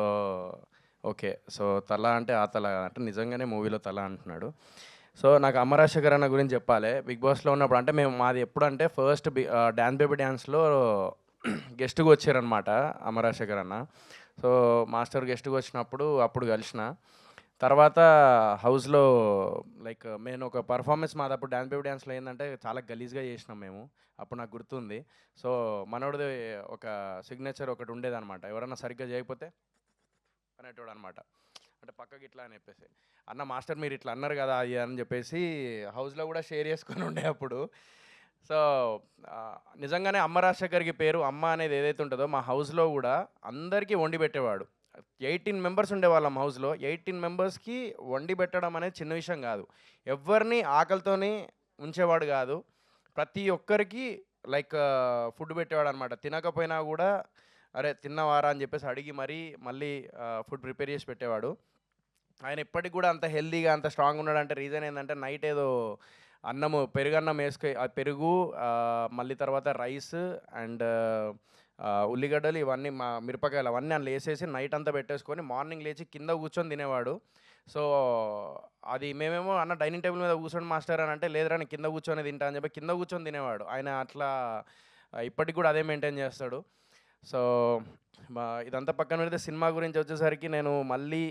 okay. సో తల అంటే ఆ తల అంటే నిజంగానే మూవీలో తల అంటున్నాడు. సో నాకు అమ్మ రాజశేఖర్ అన్న గురించి చెప్పాలి. బిగ్ బాస్లో ఉన్నప్పుడు అంటే మాది ఎప్పుడు అంటే ఫస్ట్ డ్యాన్స్ బేబీ డ్యాన్స్లో గెస్ట్గా వచ్చారనమాట అమ్మ రాజశేఖర్ అన్న. సో మాస్టర్ గెస్ట్గా వచ్చినప్పుడు అప్పుడు కలిసిన తర్వాత హౌస్లో లైక్ నేను ఒక పర్ఫార్మెన్స్ మాది అప్పుడు డ్యాన్స్ బేబీ డ్యాన్స్లో ఏంటంటే చాలా గలీజ్గా చేసినాం మేము. అప్పుడు నాకు గుర్తుంది. సో మనోడిది ఒక సిగ్నేచర్ ఒకటి ఉండేదన్నమాట, ఎవరన్నా సరిగ్గా చేయకపోతే అనేటోడు అనమాట. అంటే పక్కకి ఇట్లా అని చెప్పేసి, అన్న మాస్టర్ మీరు ఇట్లా అన్నారు కదా అది అని చెప్పేసి హౌస్లో కూడా షేర్ చేసుకొని ఉండే. అప్పుడు సో నిజంగానే అమ్మ రాజశేఖర్కి పేరు అమ్మ అనేది ఏదైతే ఉంటుందో మా హౌస్లో కూడా అందరికీ వండి పెట్టేవాడు. 18 మెంబర్స్ ఉండేవాళ్ళం హౌస్లో. 18 మెంబర్స్కి వండి పెట్టడం అనేది చిన్న విషయం కాదు. ఎవరిని ఆకలితోని ఉంచేవాడు కాదు. ప్రతి ఒక్కరికి లైక్ ఫుడ్ పెట్టేవాడు అనమాట. తినకపోయినా కూడా అరే తిన్నవారా అని చెప్పేసి అడిగి మళ్ళీ ఫుడ్ ప్రిపేర్ చేసి పెట్టేవాడు. ఆయన ఇప్పటికి కూడా అంత హెల్తీగా అంత స్ట్రాంగ్ ఉన్నాడంటే రీజన్ ఏంటంటే నైట్ ఏదో పెరుగన్నం పెరుగు మళ్ళీ తర్వాత రైస్ అండ్ ఉల్లిగడ్డలు ఇవన్నీ మిరపకాయలు అవన్నీ అందులో వేసేసి నైట్ అంతా పెట్టేసుకొని మార్నింగ్ లేచి కింద కూర్చొని తినేవాడు. సో అది మేమేమో అన్న డైనింగ్ టేబుల్ మీద కూర్చొని మాస్టర్ అని అంటే లేదురా నేను కింద కూర్చొని తింటా అని చెప్పి కింద కూర్చొని తినేవాడు. ఆయన అట్లా ఇప్పటికి కూడా అదే మెయింటైన్ చేస్తాడు. సో ఇదంతా పక్కన పెడితే సినిమా గురించి వచ్చేసరికి నేను మళ్ళీ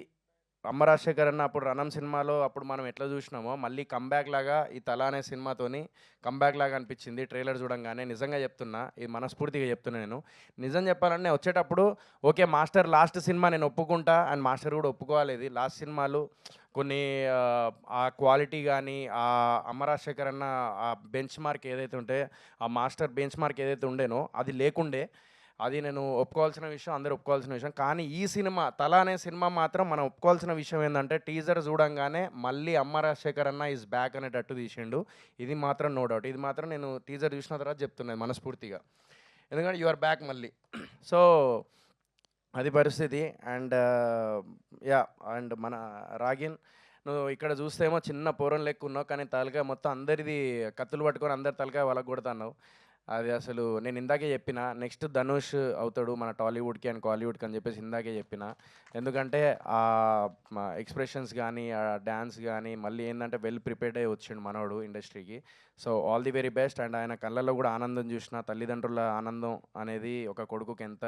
అమ్మ రాజశేఖర్ అన్న అప్పుడు రణం సినిమాలో అప్పుడు మనం ఎట్లా చూసినామో మళ్ళీ కంబ్యాక్ లాగా ఈ తల అనే సినిమాతోని కంబ్యాక్ లాగా అనిపించింది ట్రైలర్ చూడంగానే. నిజంగా చెప్తున్నా, ఇది మనస్ఫూర్తిగా చెప్తున్నా. నేను నిజం చెప్పాలంటే వచ్చేటప్పుడు ఓకే మాస్టర్ లాస్ట్ సినిమా నేను ఒప్పుకుంటా అండ్ మాస్టర్ కూడా ఒప్పుకోవాలి. లాస్ట్ సినిమాలు కొన్ని ఆ క్వాలిటీ కానీ ఆ అమ్మ రాజశేఖర్ అన్న ఆ బెంచ్ మార్క్ ఏదైతే ఉంటే ఆ మాస్టర్ బెంచ్ మార్క్ ఏదైతే ఉండేనో అది లేకుండే. అది నేను ఒప్పుకోవాల్సిన విషయం, అందరూ ఒప్పుకోవాల్సిన విషయం. కానీ ఈ సినిమా తల అనే సినిమా మాత్రం మనం ఒప్పుకోవాల్సిన విషయం ఏంటంటే టీజర్ చూడంగానే మళ్ళీ అమ్మ రాజశేఖర్ అన్న ఈజ్ బ్యాక్ అనేటట్టు తీసిండు. ఇది మాత్రం నో డౌట్. ఇది మాత్రం నేను టీజర్ చూసిన తర్వాత చెప్తున్నాను మనస్ఫూర్తిగా, ఎందుకంటే యు ఆర్ బ్యాక్ మళ్ళీ. సో అది పరిస్థితి. అండ్ యా అండ్ మన రాగిన్ నువ్వు ఇక్కడ చూస్తేమో చిన్న పోరం లెక్క ఉన్నావు, కానీ తలకాయ మొత్తం అందరిది కత్తులు పట్టుకొని అందరి తలకాయ వాళ్ళకు కొడుతున్నావు. అది అసలు నేను ఇందాకే చెప్పిన నెక్స్ట్ ధనుష్ అవుతాడు మన టాలీవుడ్కి అండ్ కాలీవుడ్కి అని చెప్పేసి ఇందాకే చెప్పిన. ఎందుకంటే ఆ ఎక్స్ప్రెషన్స్ కానీ ఆ డ్యాన్స్ కానీ మళ్ళీ ఏంటంటే వెల్ ప్రిపేర్డ్ అయ్యి వచ్చిండు మనోడు ఇండస్ట్రీకి. So all the very best. And ఆయన కళ్ళల్లో కూడా ఆనందం చూసిన, తల్లిదండ్రుల ఆనందం అనేది ఒక కొడుకుకి ఎంత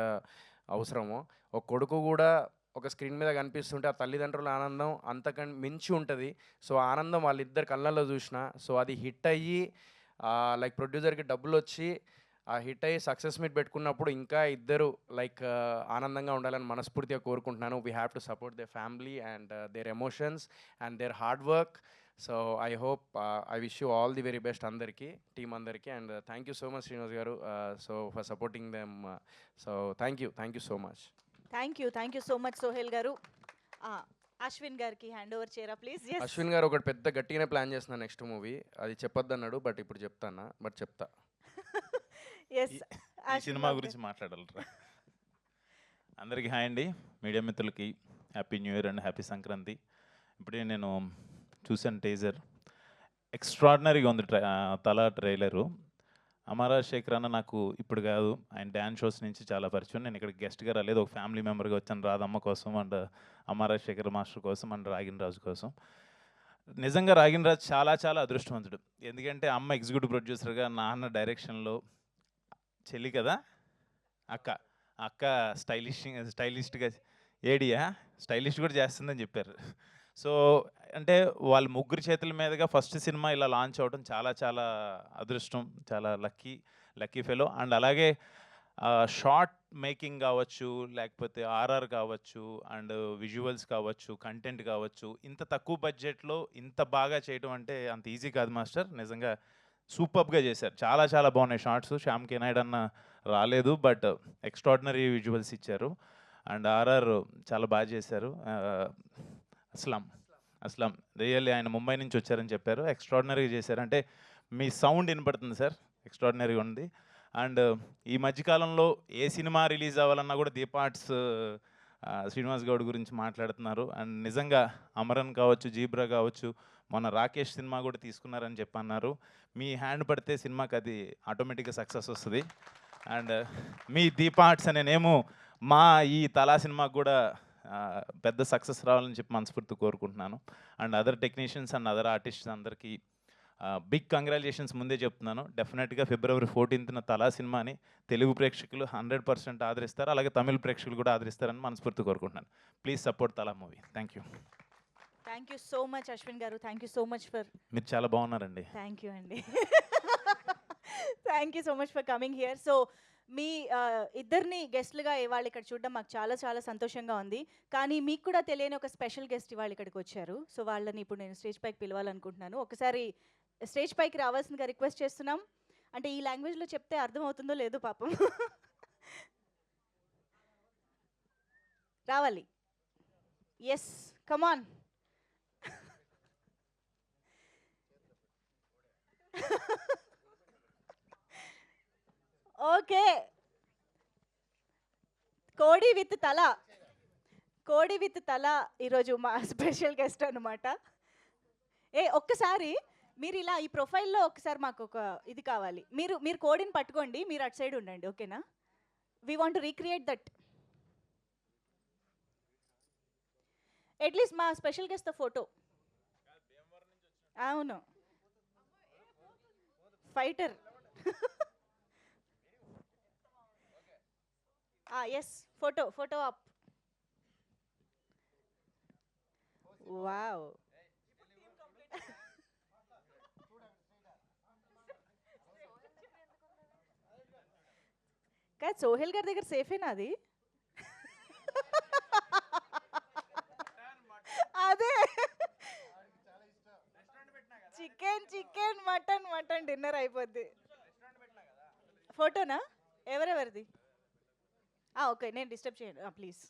అవసరమో, ఒక కొడుకు కూడా ఒక స్క్రీన్ మీద కనిపిస్తుంటే ఆ తల్లిదండ్రుల ఆనందం అంతకంటే మించి ఉంటుంది. సో ఆనందం వాళ్ళిద్దరు కళ్ళల్లో చూసిన. సో అది హిట్ అయ్యి లైక్ ప్రొడ్యూసర్కి డబ్బులు వచ్చి ఆ హిట్ అయ్యి సక్సెస్ మీట్ పెట్టుకున్నప్పుడు ఇంకా ఇద్దరు లైక్ ఆనందంగా ఉండాలని మనస్ఫూర్తిగా కోరుకుంటున్నాను. We have to support their family and their emotions and their hard work. So I hope I wish you all the very best అందరికీ, టీం అందరికీ. And thank you so much Srinivas garu so for supporting them. So thank you so much. Thank you so much Sohel garu. Ashwin గారికి hand over చేయరా please. Ashwin garu ఒకటి పెద్ద గట్టిగానే plan చేస్తున్నా next movie. అది చెప్పొద్దు అన్నాడు బట్ ఇప్పుడు చెప్తానా, బట్ చెప్తా. ఈ సినిమా గురించి మాట్లాడాలరా. అందరికీ హాయ్ అండి, మీడియా మిత్రులకి happy new year and happy Sankranti. ఇప్పుడే నేను చూసాను టీజర్, ఎక్స్ట్రాడినరీగా ఉంది తల ట్రైలరు. అమ్మ రాజశేఖర్ అన్న నాకు ఇప్పుడు కాదు, ఆయన డ్యాన్స్ షోస్ నుంచి చాలా పరిచయం. నేను ఇక్కడ గెస్ట్గా రాలేదు, ఒక ఫ్యామిలీ మెంబర్గా వచ్చాను రాధమ్మ కోసం అండ్ అమ్మ రాజశేఖర్ మాస్టర్ కోసం అండ్ రాగిన్ రాజు కోసం. నిజంగా రాగిన్ రాజు చాలా చాలా అదృష్టవంతుడు. ఎందుకంటే అమ్మ ఎగ్జిక్యూటివ్ ప్రొడ్యూసర్గా, నాన్న డైరెక్షన్లో, చెల్లి కదా అక్క స్టైలిష్గా ఏడియా స్టైలిష్ కూడా చేస్తుందని చెప్పారు. సో అంటే వాళ్ళ ముగ్గురు చేతుల మీదుగా ఫస్ట్ సినిమా ఇలా లాంచ్ అవ్వడం చాలా చాలా అదృష్టం, చాలా లక్కీ ఫెలో. అండ్ అలాగే షార్ట్ మేకింగ్ కావచ్చు, లేకపోతే ఆర్ఆర్ కావచ్చు, అండ్ విజువల్స్ కావచ్చు, కంటెంట్ కావచ్చు, ఇంత తక్కువ బడ్జెట్లో ఇంత బాగా చేయడం అంటే అంత ఈజీ కాదు మాస్టర్. నిజంగా సూపర్గా చేశారు, చాలా చాలా బాగున్నాయి షార్ట్స్. శ్యామ్ కే నాయుడు అన్న రాలేదు బట్ ఎక్స్ట్రాడినరీ విజువల్స్ ఇచ్చారు. అండ్ ఆర్ఆర్ చాలా బాగా చేశారు. అస్లాం రియల్లీ ఆయన ముంబై నుంచి వచ్చారని చెప్పారు, ఎక్స్ట్రాడినరీగా చేశారు. అంటే మీ సౌండ్ వినపడుతుంది సార్, ఎక్స్ట్రాడినరీగా ఉంది. అండ్ ఈ మధ్యకాలంలో ఏ సినిమా రిలీజ్ అవ్వాలన్నా కూడా దీపార్ట్స్ శ్రీనివాస్ గౌడ్ గురించి మాట్లాడుతున్నారు. అండ్ నిజంగా అమరన్ కావచ్చు, జీబ్రా కావచ్చు, మొన్న రాకేష్ సినిమా కూడా తీసుకున్నారని చెప్పన్నారు. మీ హ్యాండ్ పడితే సినిమాకి అది ఆటోమేటిక్గా సక్సెస్ వస్తుంది. అండ్ మీ దీపార్ట్స్ అనే నేము మా ఈ తలా సినిమాకు కూడా పెద్ద సక్సెస్ రావాలని చెప్పి మనస్ఫూర్తి కోరుకుంటున్నాను. And other technicians and other artists అందరికీ బిగ్ కంగ్రాచులేషన్స్ ముందే చెప్తున్నాను. డెఫినెట్గా February 14th తలా సినిమాని తెలుగు ప్రేక్షకులు 100% ఆదరిస్తారు, అలాగే తమిళ ప్రేక్షకులు కూడా ఆదరిస్తారని మనస్ఫూర్తి కోరుకుంటున్నాను. Please support Thala movie. Thank you so much Ashwin garu. Thank you so much for. మీరు చాలా బాగున్నారండి. థ్యాంక్ యూ అండి. Thank you so much for coming here. So మీ ఇద్దరిని గెస్ట్లుగా ఇవాళ ఇక్కడ చూడడం మాకు చాలా చాలా సంతోషంగా ఉంది. కానీ మీకు కూడా తెలియని ఒక స్పెషల్ గెస్ట్ ఇవాళ ఇక్కడికి వచ్చారు. సో వాళ్ళని ఇప్పుడు నేను స్టేజ్ పైకి పిలవాలనుకుంటున్నాను. ఒకసారి స్టేజ్ పైకి రావాల్సిందిగా రిక్వెస్ట్ చేస్తున్నాం. అంటే ఈ లాంగ్వేజ్లో చెప్తే అర్థమవుతుందో లేదో పాపం. రావాలి. ఎస్, కమాన్. ఓకే, కోడి విత్ తల. కోడి విత్ తల ఈరోజు మా స్పెషల్ గెస్ట్ అనమాట. ఒక్కసారి మీరు ఇలా ఈ ప్రొఫైల్లో ఒకసారి మాకు ఒక ఇది కావాలి. మీరు మీరు కోడిని పట్టుకోండి, మీరు అటు సైడ్ ఉండండి, ఓకేనా? We want to recreate that. At least మా స్పెషల్ గెస్ట్ ఫోటో. అవును, fighter. Yes, photo up. Wow. కాదు, సోహెల్ గారి దగ్గర సేఫేనా అది? అదే చికెన్ మటన్ డిన్నర్ అయిపోద్ది. ఫోటోనా? ఎవరెవరిది? ఓకే, నేను డిస్టర్బ్ చేయను please.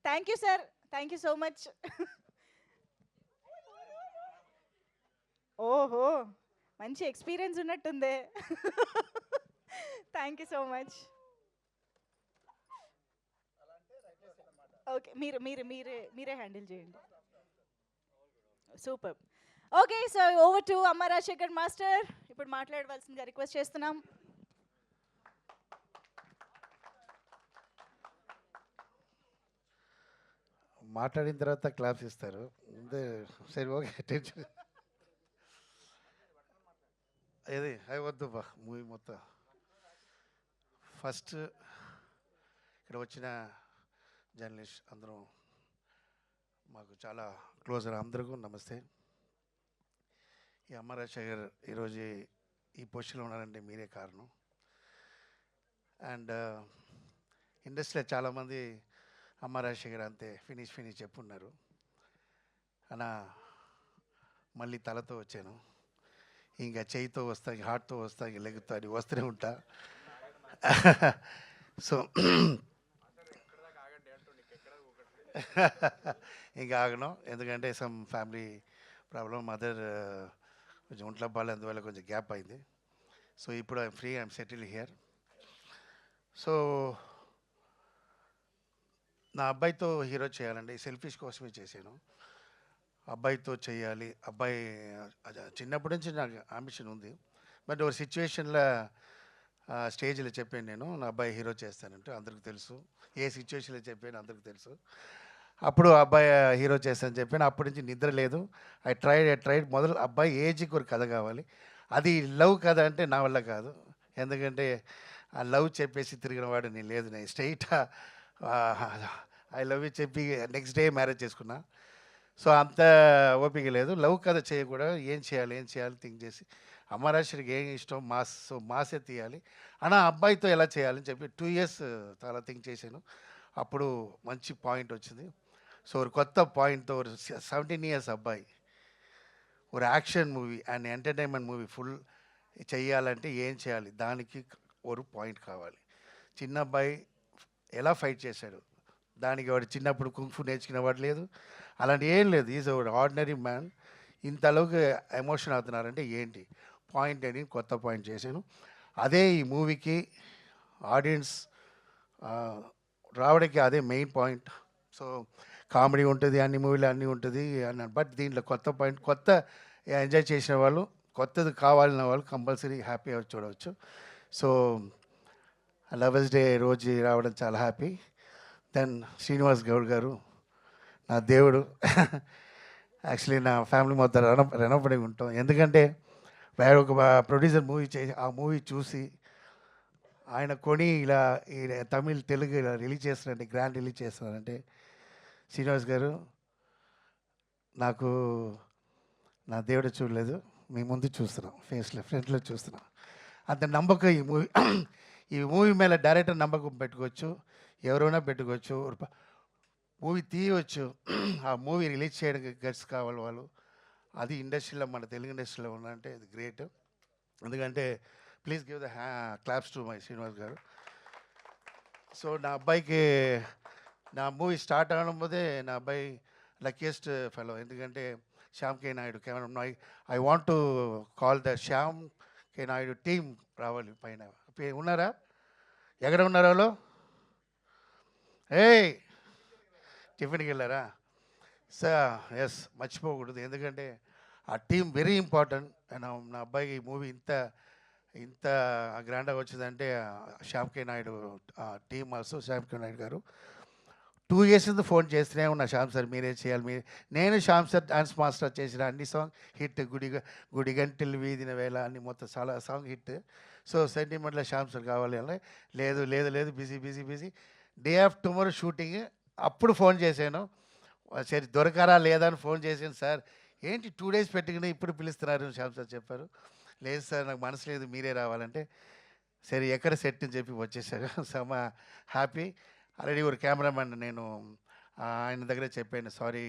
Thank you sir, thank you so much. ఓహో, మంచి ఎక్స్పీరియన్స్ ఉన్నట్టుందే. Thank you so much. Okay, మీరే హ్యాండిల్ చేయండి. Super. Okay, so over to Amma Rajasekhar master. ఇప్పుడు మాట్లాడవలసిందిగా రిక్వెస్ట్ చేస్తున్నాం. మాట్లాడిన తర్వాత క్లాప్స్ ఇస్తారు ముందే. సరే, ఓకే, టెన్షన్ ఏది అవి వద్దు బా. మూవీ మొత్తం ఫస్ట్ ఇక్కడ వచ్చిన జర్నలిస్ట్ అందరూ మాకు చాలా క్లోజ్, అందరికీ నమస్తే. ఈ అమ్మ రాజశేఖర్ ఈరోజు ఈ పొజిషన్లో ఉన్నారంటే మీరే కారణం. అండ్ ఇండస్ట్రీలో చాలామంది అమ్మ రాజశేఖర్ అంతే ఫినిష్ చెప్పున్నారు. అలా మళ్ళీ తలతో వచ్చాను, ఇంకా చేయితో వస్తా, హార్ట్తో వస్తా, ఇంక లెగ్గుతో అని వస్తూనే ఉంటా. సో ఇంకా ఆగను, ఎందుకంటే సమ్ ఫ్యామిలీ ప్రాబ్లం, మదర్ కొంచెం ఒంట్లో బాగాలేదు, అందువల్ల కొంచెం గ్యాప్ అయింది. సో ఇప్పుడు I'm free, I'm settle here. So నా అబ్బాయితో హీరో చేయాలండి, సెల్ఫిష్ కోసమే చేశాను. అబ్బాయితో చేయాలి, అబ్బాయి చిన్నప్పటి నుంచి నాకు అంబిషన్ ఉంది. బట్ ఒక సిచ్యువేషన్లో స్టేజ్లో చెప్పాను నేను, నా అబ్బాయి హీరో చేస్తానంటే అందరికి తెలుసు. ఏ సిచ్యువేషన్లో చెప్పాను అందరికి తెలుసు. అప్పుడు అబ్బాయి హీరో చేస్తానని చెప్పాను. అప్పటి నుంచి నిద్ర లేదు. ఐ ట్రైడ్ మొదలు అబ్బాయి ఏజ్కి ఒక కథ కావాలి. అది లవ్ కథ అంటే నా వల్ల కాదు, ఎందుకంటే ఆ లవ్ చెప్పేసి తిరిగిన వాడు నేను లేదు. నేను స్ట్రైట్ ఐ లవ్ యూ చెప్పి నెక్స్ట్ డే మ్యారేజ్ చేసుకున్నా. సో అంత ఓపిక లేదు. లవ్ కథ చేయకూడదు, ఏం చేయాలి థింక్ చేసి అమ్మ రాజశేఖర్కి ఏం ఇష్టం, మాస్, సో మాసే తీయాలి అన్న. అబ్బాయితో ఎలా చేయాలని చెప్పి 2 years చాలా థింక్ చేశాను. అప్పుడు మంచి పాయింట్ వచ్చింది. సో ఒక కొత్త పాయింట్తో ఒక 17 years అబ్బాయి ఒక action movie and entertainment movie full చెయ్యాలంటే ఏం చేయాలి, దానికి ఒక పాయింట్ కావాలి. చిన్న అబ్బాయి ఎలా ఫైట్ చేశాడు, దానికి వాడు చిన్నప్పుడు కుంఫు నేర్చుకునేవాడు లేదు, అలాంటి ఏం లేదు. Is ordinary man. ఇంతలోకి ఎమోషన్ అవుతున్నారంటే ఏంటి పాయింట్ అని కొత్త పాయింట్ చేశాను. అదే ఈ మూవీకి ఆడియన్స్ రావడానికి అదే మెయిన్ పాయింట్. సో కామెడీ ఉంటుంది, అన్ని మూవీలు అన్నీ ఉంటుంది అన్నాను. బట్ దీంట్లో కొత్త పాయింట్, కొత్త ఎంజాయ్ చేసిన వాళ్ళు, కొత్తది కావాలన్న వాళ్ళు కంపల్సరీ హ్యాపీగా చూడవచ్చు. సో లవర్స్ డే రోజు రావడం చాలా హ్యాపీ. దెన్ శ్రీనివాస్ గౌడ్ గారు నా దేవుడు. యాక్చువల్లీ నా ఫ్యామిలీ మొత్తం రణపడి ఉంటాం, ఎందుకంటే వేరే ఒక ప్రొడ్యూసర్ మూవీ చేసి ఆ మూవీ చూసి ఆయన కొని ఇలా తమిళ్ తెలుగు ఇలా రిలీజ్ చేస్తున్నారంటే, గ్రాండ్ రిలీజ్ చేస్తున్నారంటే శ్రీనివాస్ గారు నాకు నా దేవుడు చూడలేదు, మీ ముందు చూస్తున్నాం, ఫేస్లో ఫ్రంట్లో చూస్తున్నాం. అంత నమ్మకం ఈ మూవీ మీద డైరెక్టర్ నమ్మకం పెట్టుకోవచ్చు, ఎవరైనా పెట్టుకోవచ్చు. మూవీ తీయవచ్చు. ఆ మూవీ రిలీజ్ చేయడానికి గట్స్ కావాలి వాళ్ళు. అది ఇండస్ట్రీలో, మన తెలుగు ఇండస్ట్రీలో ఉందంటే ఇది గ్రేట్. ఎందుకంటే please give the claps to my Srinivas garu. So నా అబ్బాయికి నా మూవీ స్టార్ట్ అవ్వడం పోతే నా అబ్బాయి లక్కీయెస్ట్ ఫెలో. ఎందుకంటే Shyam K Naidu camera, I want to call the Shyam K Naidu team రావాలి పైన. ఉన్నారా? ఎక్కడ ఉన్నారు వాళ్ళు? ఏయ్, టిఫిన్కి వెళ్ళారా? సార్ ఎస్, మర్చిపోకూడదు. ఎందుకంటే ఆ టీం వెరీ ఇంపార్టెంట్. నా అబ్బాయికి ఈ మూవీ ఇంత గ్రాండ్గా వచ్చిందంటే శ్యామ్ కే నాయుడు టీం ఆల్సో. శ్యామ్ కే నాయుడు గారు 2 years నుంచి ఫోన్ చేస్తూనే ఉన్నా, శ్యామ్ సార్ మీరే చేయాలి, మీరు. నేను శ్యామ్ సార్ డాన్స్ మాస్టర్ చేసిన అన్ని సాంగ్ హిట్. గుడిగంటలు వీధిన వేళ అన్ని మొత్తం చాలా సాంగ్ హిట్. సో సెంటిమెంట్లో శ్యామ్ సార్ కావాలి అని. లేదు busy. Day off tomorrow shooting. అప్పుడు ఫోన్ చేశాను, సరే దొరకరా లేదా అని ఫోన్ చేశాను. సార్ ఏంటి 2 days పెట్టుకుని ఇప్పుడు పిలుస్తున్నారు శ్యామ్ సార్ చెప్పారు. లేదు సార్ నాకు మనసు లేదు, మీరే రావాలంటే సరే ఎక్కడ సెట్ అని చెప్పి వచ్చేసారు. సో మా హ్యాపీ. ఆల్రెడీ ఒక కెమెరామెన్ నేను ఆయన దగ్గర చెప్పాను, సారీ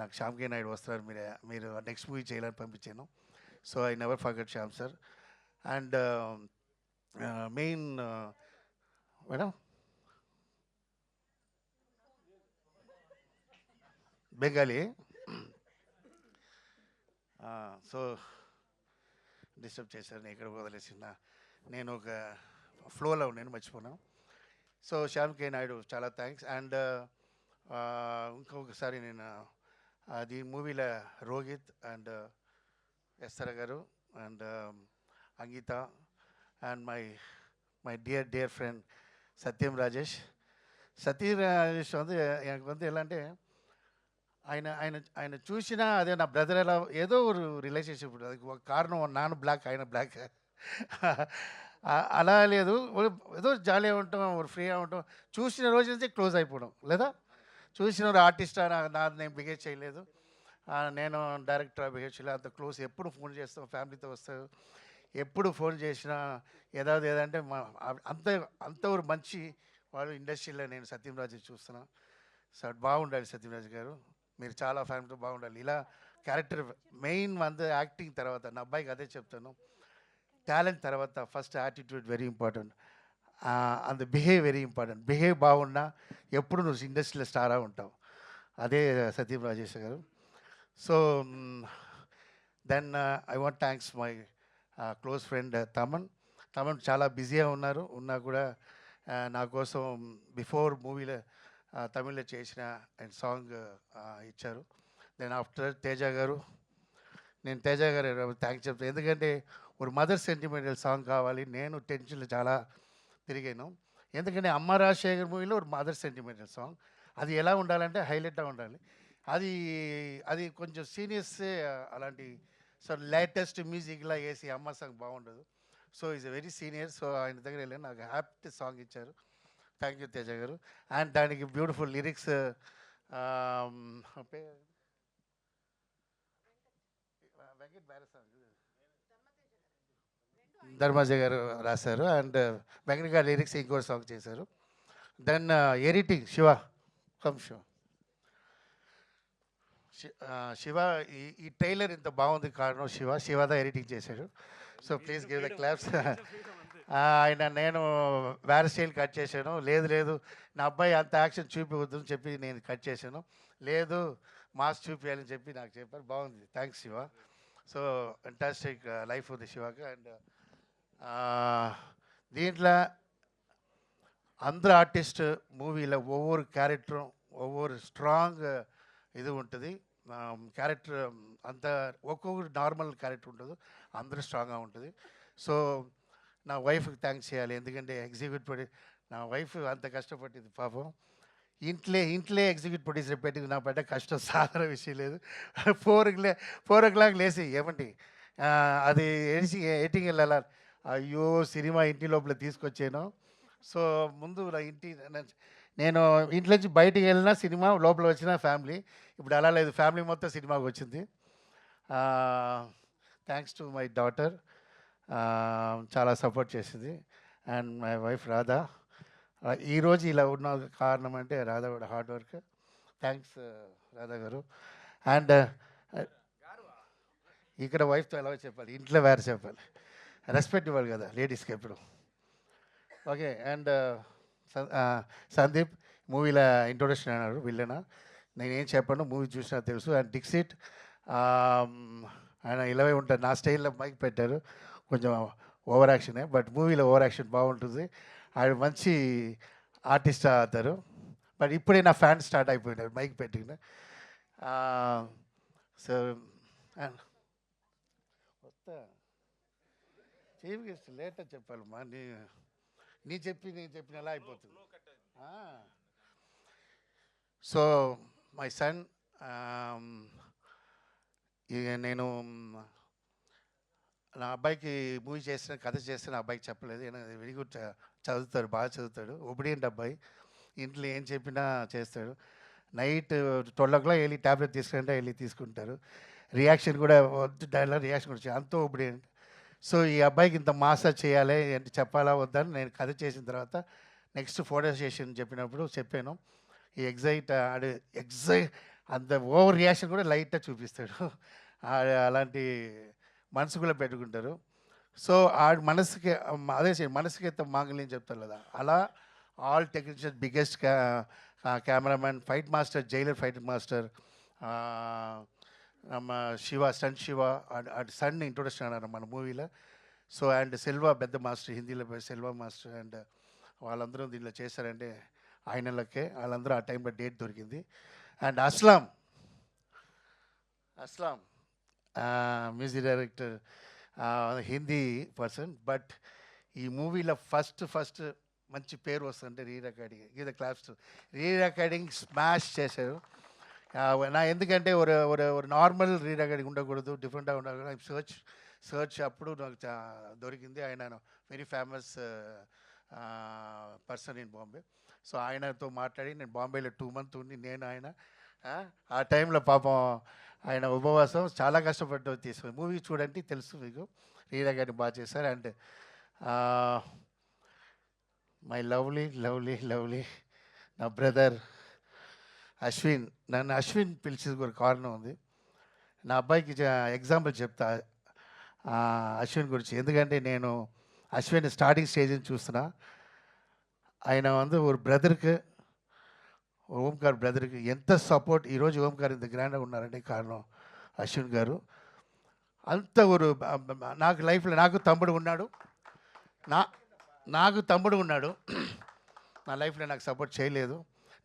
నాకు శ్యామ్ కే నాయుడు వస్తున్నారు, మీరు నెక్స్ట్ మూవీ చేయాలని పంపించాను. So I never forget Shyam sir. And main madam Bengali. So disturb చేశారు, నేను ఇక్కడ వదిలేసిన. నేను ఒక ఫ్లోలో నేను మర్చిపోయాను. సో శ్యామ్ కే నాయుడు చాలా థ్యాంక్స్. అండ్ ఇంకొకసారి నేను అది మూవీలో Rohit and Esther garu and Ankita and my dear friend Satyam Rajesh வந்து எனக்கு வந்து ఎలా అంటే ఆయన చూసినా అదే నా బ్రదర్ ఎలా ఏదో ఒక రిలేషన్షిప్. అది ఒక కారణం, నాన్న బ్లాక్ ఆయన బ్లాక్ అలా లేదు, ఏదో జాలీగా ఉంటాం, ఫ్రీగా ఉంటాం. చూసిన రోజు నుంచి క్లోజ్ అయిపోవడం లేదా, చూసిన ఆర్టిస్టా నేను బిహేవ్ చేయలేదు, నేను డైరెక్టర్ బిహేవ్ చేయలేదు, అంత క్లోజ్. ఎప్పుడు ఫోన్ చేస్తాం, ఫ్యామిలీతో వస్తావు, ఎప్పుడు ఫోన్ చేసినా ఏదంటే అంత ఒక మంచి వాళ్ళు ఇండస్ట్రీలో. నేను సత్యంరాజు చూస్తున్నా సార్, బాగుండాలి సత్యంరాజు గారు, మీరు చాలా ఫ్యామిలీతో బాగుండాలి. ఇలా క్యారెక్టర్ మెయిన్ యాక్టింగ్ తర్వాత నా అబ్బాయికి అదే చెప్తాను, టాలెంట్ తర్వాత first attitude very important, and behave very important. Behave బాగున్నా ఎప్పుడు నువ్వు ఇండస్ట్రీలో స్టారా ఉంటావు. అదే సత్యం రాజేష్ గారు. So then I want thanks my close friend Thaman చాలా బిజీగా ఉన్నా కూడా నా కోసం బిఫోర్ మూవీలో తమిళ్లో చేసిన అండ్ సాంగ్ ఇచ్చారు. దెన్ ఆఫ్టర్ తేజ గారు, నేను తేజ గారు థ్యాంక్స్ చెప్తాను. ఎందుకంటే ఒక మదర్ సెంటిమెంటల్ సాంగ్ కావాలి. నేను టెన్షన్లో చాలా తిరిగాను, ఎందుకంటే అమ్మ రాజశేఖర్ మూవీలో ఒక మదర్ సెంటిమెంటల్ సాంగ్. అది ఎలా ఉండాలంటే హైలైట్గా ఉండాలి. అది కొంచెం సీనియర్సే అలాంటి. సో లేటెస్ట్ మ్యూజిక్లా వేసి అమ్మ సాంగ్ బాగుండదు. So is a very senior. So ఆయన దగ్గర వెళ్ళి నాకు హ్యాపీ సాంగ్ ఇచ్చారు. థ్యాంక్ యూ తేజ గారు. అండ్ దానికి బ్యూటిఫుల్ లిరిక్స్ వెంకట్ బ్యారసాంగ్ ధర్మాజ గారు రాశారు. అండ్ వెంకట్ గారు లిరిక్స్ ఇంకో సాంగ్ చేశారు. దెన్ ఎడిటింగ్ శివ ఈ ట్రైలర్ ఇంత బాగుంది కారణం శివదా ఎడిటింగ్ చేశాడు. So please give the claps. నేను వేరే స్టైల్ కట్ చేశాను. లేదు నా అబ్బాయి అంత యాక్షన్ చూపివద్దు అని చెప్పి నేను కట్ చేశాను. లేదు మాస్ చూపించాలని చెప్పి నాకు చెప్పారు. బాగుంది, thanks Shiva. So fantastic life ఉంది శివకి. అండ్ దీంట్లో అందరు ఆర్టిస్ట్ మూవీలో ఒవ్వొరు క్యారెక్టరు ఒవ్వొరు స్ట్రాంగ్ ఇది ఉంటుంది. క్యారెక్టర్ అంత ఒక్కొక్కరు నార్మల్ క్యారెక్టర్ ఉంటుంది, అందరూ స్ట్రాంగ్గా ఉంటుంది. సో నా వైఫ్కి థ్యాంక్స్ చేయాలి, ఎందుకంటే నా వైఫ్ అంత కష్టపడింది పాపం. ఇంట్లో ఎగ్జిక్యూటివ్ ప్రొడ్యూసర్ పెట్టి నా పడ్డ కష్టం సాధారణ విషయం లేదు. 4 o'clock లేసి ఏమండి అది ఎడిటింగ్ వెళ్ళాలి. అయ్యో సినిమా ఇంటి లోపల తీసుకొచ్చాను. సో ముందు నేను ఇంట్లో నుంచి బయటికి వెళ్ళినా సినిమా, లోపల వచ్చిన ఫ్యామిలీ. ఇప్పుడు అలా లేదు, ఫ్యామిలీ మొత్తం సినిమాకి వచ్చింది. థ్యాంక్స్ టు మై డాటర్, చాలా సపోర్ట్ చేసింది. And my wife Radha. ఈరోజు ఇలా ఉన్న కారణం అంటే Radha hard work. Thanks Radha గారు. అండ్ ఇక్కడ వైఫ్తో ఎలా చెప్పాలి, ఇంట్లో వేరే చెప్పాలి, రెస్పెక్ట్ ఇవ్వాలి కదా లేడీస్కి ఎప్పుడు. ఓకే. అండ్ సందీప్ మూవీలో ఇంట్రొడక్షన్ అన్నాడు విల్లన, నేనేం చెప్పాను మూవీ చూసినా తెలుసు. అండ్ డిక్సిట్ ఆయన ఇలాగే ఉంటారు, నా స్టైల్లో మైక్ పెట్టారు, కొంచెం ఓవర్ యాక్షనే, బట్ మూవీలో ఓవర్ యాక్షన్ బాగుంటుంది. ఆయన మంచి ఆర్టిస్ట్ అవుతారు. బట్ ఇప్పుడే నా ఫ్యాన్ స్టార్ట్ అయిపోయినారు మైక్ పెట్టిన. సో వస్తా చీఫ్ గెస్ట్ లేటర్ చెప్పాలమ్మా, నీ చెప్పిన ఎలా అయిపోతుంది. సో మై సన్, నేను నా అబ్బాయికి మూవీ చేసిన కథ చేస్తే నా అబ్బాయికి చెప్పలేదు. వెరీ గుడ్, చదువుతాడు, బాగా చదువుతాడు, ఒబిడియంట్ అబ్బాయి, ఇంట్లో ఏం చెప్పినా చేస్తాడు. నైట్ 12 o'clock వెళ్ళి ట్యాబ్లెట్ తీసుకుంటే వెళ్ళి తీసుకుంటారు. రియాక్షన్ కూడా డైలాగ్ రియాక్షన్ కూడా అంత ఒబిడియంట్. సో ఈ అబ్బాయికి ఇంత మాసా చేయాలి అంటే చెప్పాలా వద్దని నేను కథ చేసిన తర్వాత నెక్స్ట్ ఫోటో సెషన్ చెప్పినప్పుడు చెప్పాను. ఈ ఎగ్జైట్ అంత ఓవర్ రియాక్షన్ కూడా లైట్గా చూపిస్తాడు. అలాంటి మనసు కూడా పెట్టుకుంటారు. సో ఆ మనసుకి అదే మనసుకి అయితే మాంగళ్యం చెప్తారు కదా, అలా all technician biggest cameraman, fight master, Jailer fight master, ನಮ್ಮ ಶಿವ ಸನ್ ಶಿವ అటు సన్ ఇంట్రొడక్షన్ అన్నారు మన మూవీలో. సో అండ్ సెల్వా పెద్ద మాస్టర్, హిందీలో సెల్వా మాస్టర్, అండ్ వాళ్ళందరూ దీనిలో చేశారంటే ఆయనలకే, వాళ్ళందరూ ఆ టైంలో డేట్ దొరికింది. And Aslam music director, Hindi person, but ఈ మూవీలో ఫస్ట్ మంచి పేరు వస్తుందంటే రీ రికార్డింగ్. ఇది క్లాప్స్, రీ రికార్డింగ్ స్మాష్ చేశారు. నా ఎందుకంటే ఒక నార్మల్ రీ రికార్డింగ్ ఉండకూడదు, డిఫరెంట్గా ఉండకూడదు. సర్చ్ అప్పుడు నాకు దొరికింది. ఆయన very famous person in Bombay. So ఆయనతో మాట్లాడి నేను బాంబేలో 2 months ఉండి, నేను ఆయన ఆ టైంలో పాపం ఆయన ఉపవాసం చాలా కష్టపడ్డ తీసుకుని మూవీ చూడండి తెలుసు మీకు, రీ రికార్డింగ్ బాగా చేశారు. అండ్ మై లవ్లీ నా బ్రదర్ అశ్విన్, నన్ను అశ్విన్ పిలిచేది ఒక కారణం ఉంది. నా అబ్బాయికి ఎగ్జాంపుల్ చెప్తా అశ్విన్ గురించి, ఎందుకంటే నేను అశ్విన్ స్టార్టింగ్ స్టేజ్ నుంచి చూస్తున్నా. ఆయన ఒక బ్రదర్కి, ఓంకార్ బ్రదర్కి ఎంత సపోర్ట్. ఈరోజు ఓంకార్ ఇంత గ్రాండ్గా ఉన్నారంటే కారణం అశ్విన్ గారు. అంత నాకు లైఫ్లో నాకు తమ్ముడు ఉన్నాడు, నా లైఫ్లో నాకు సపోర్ట్ చేయలేదు.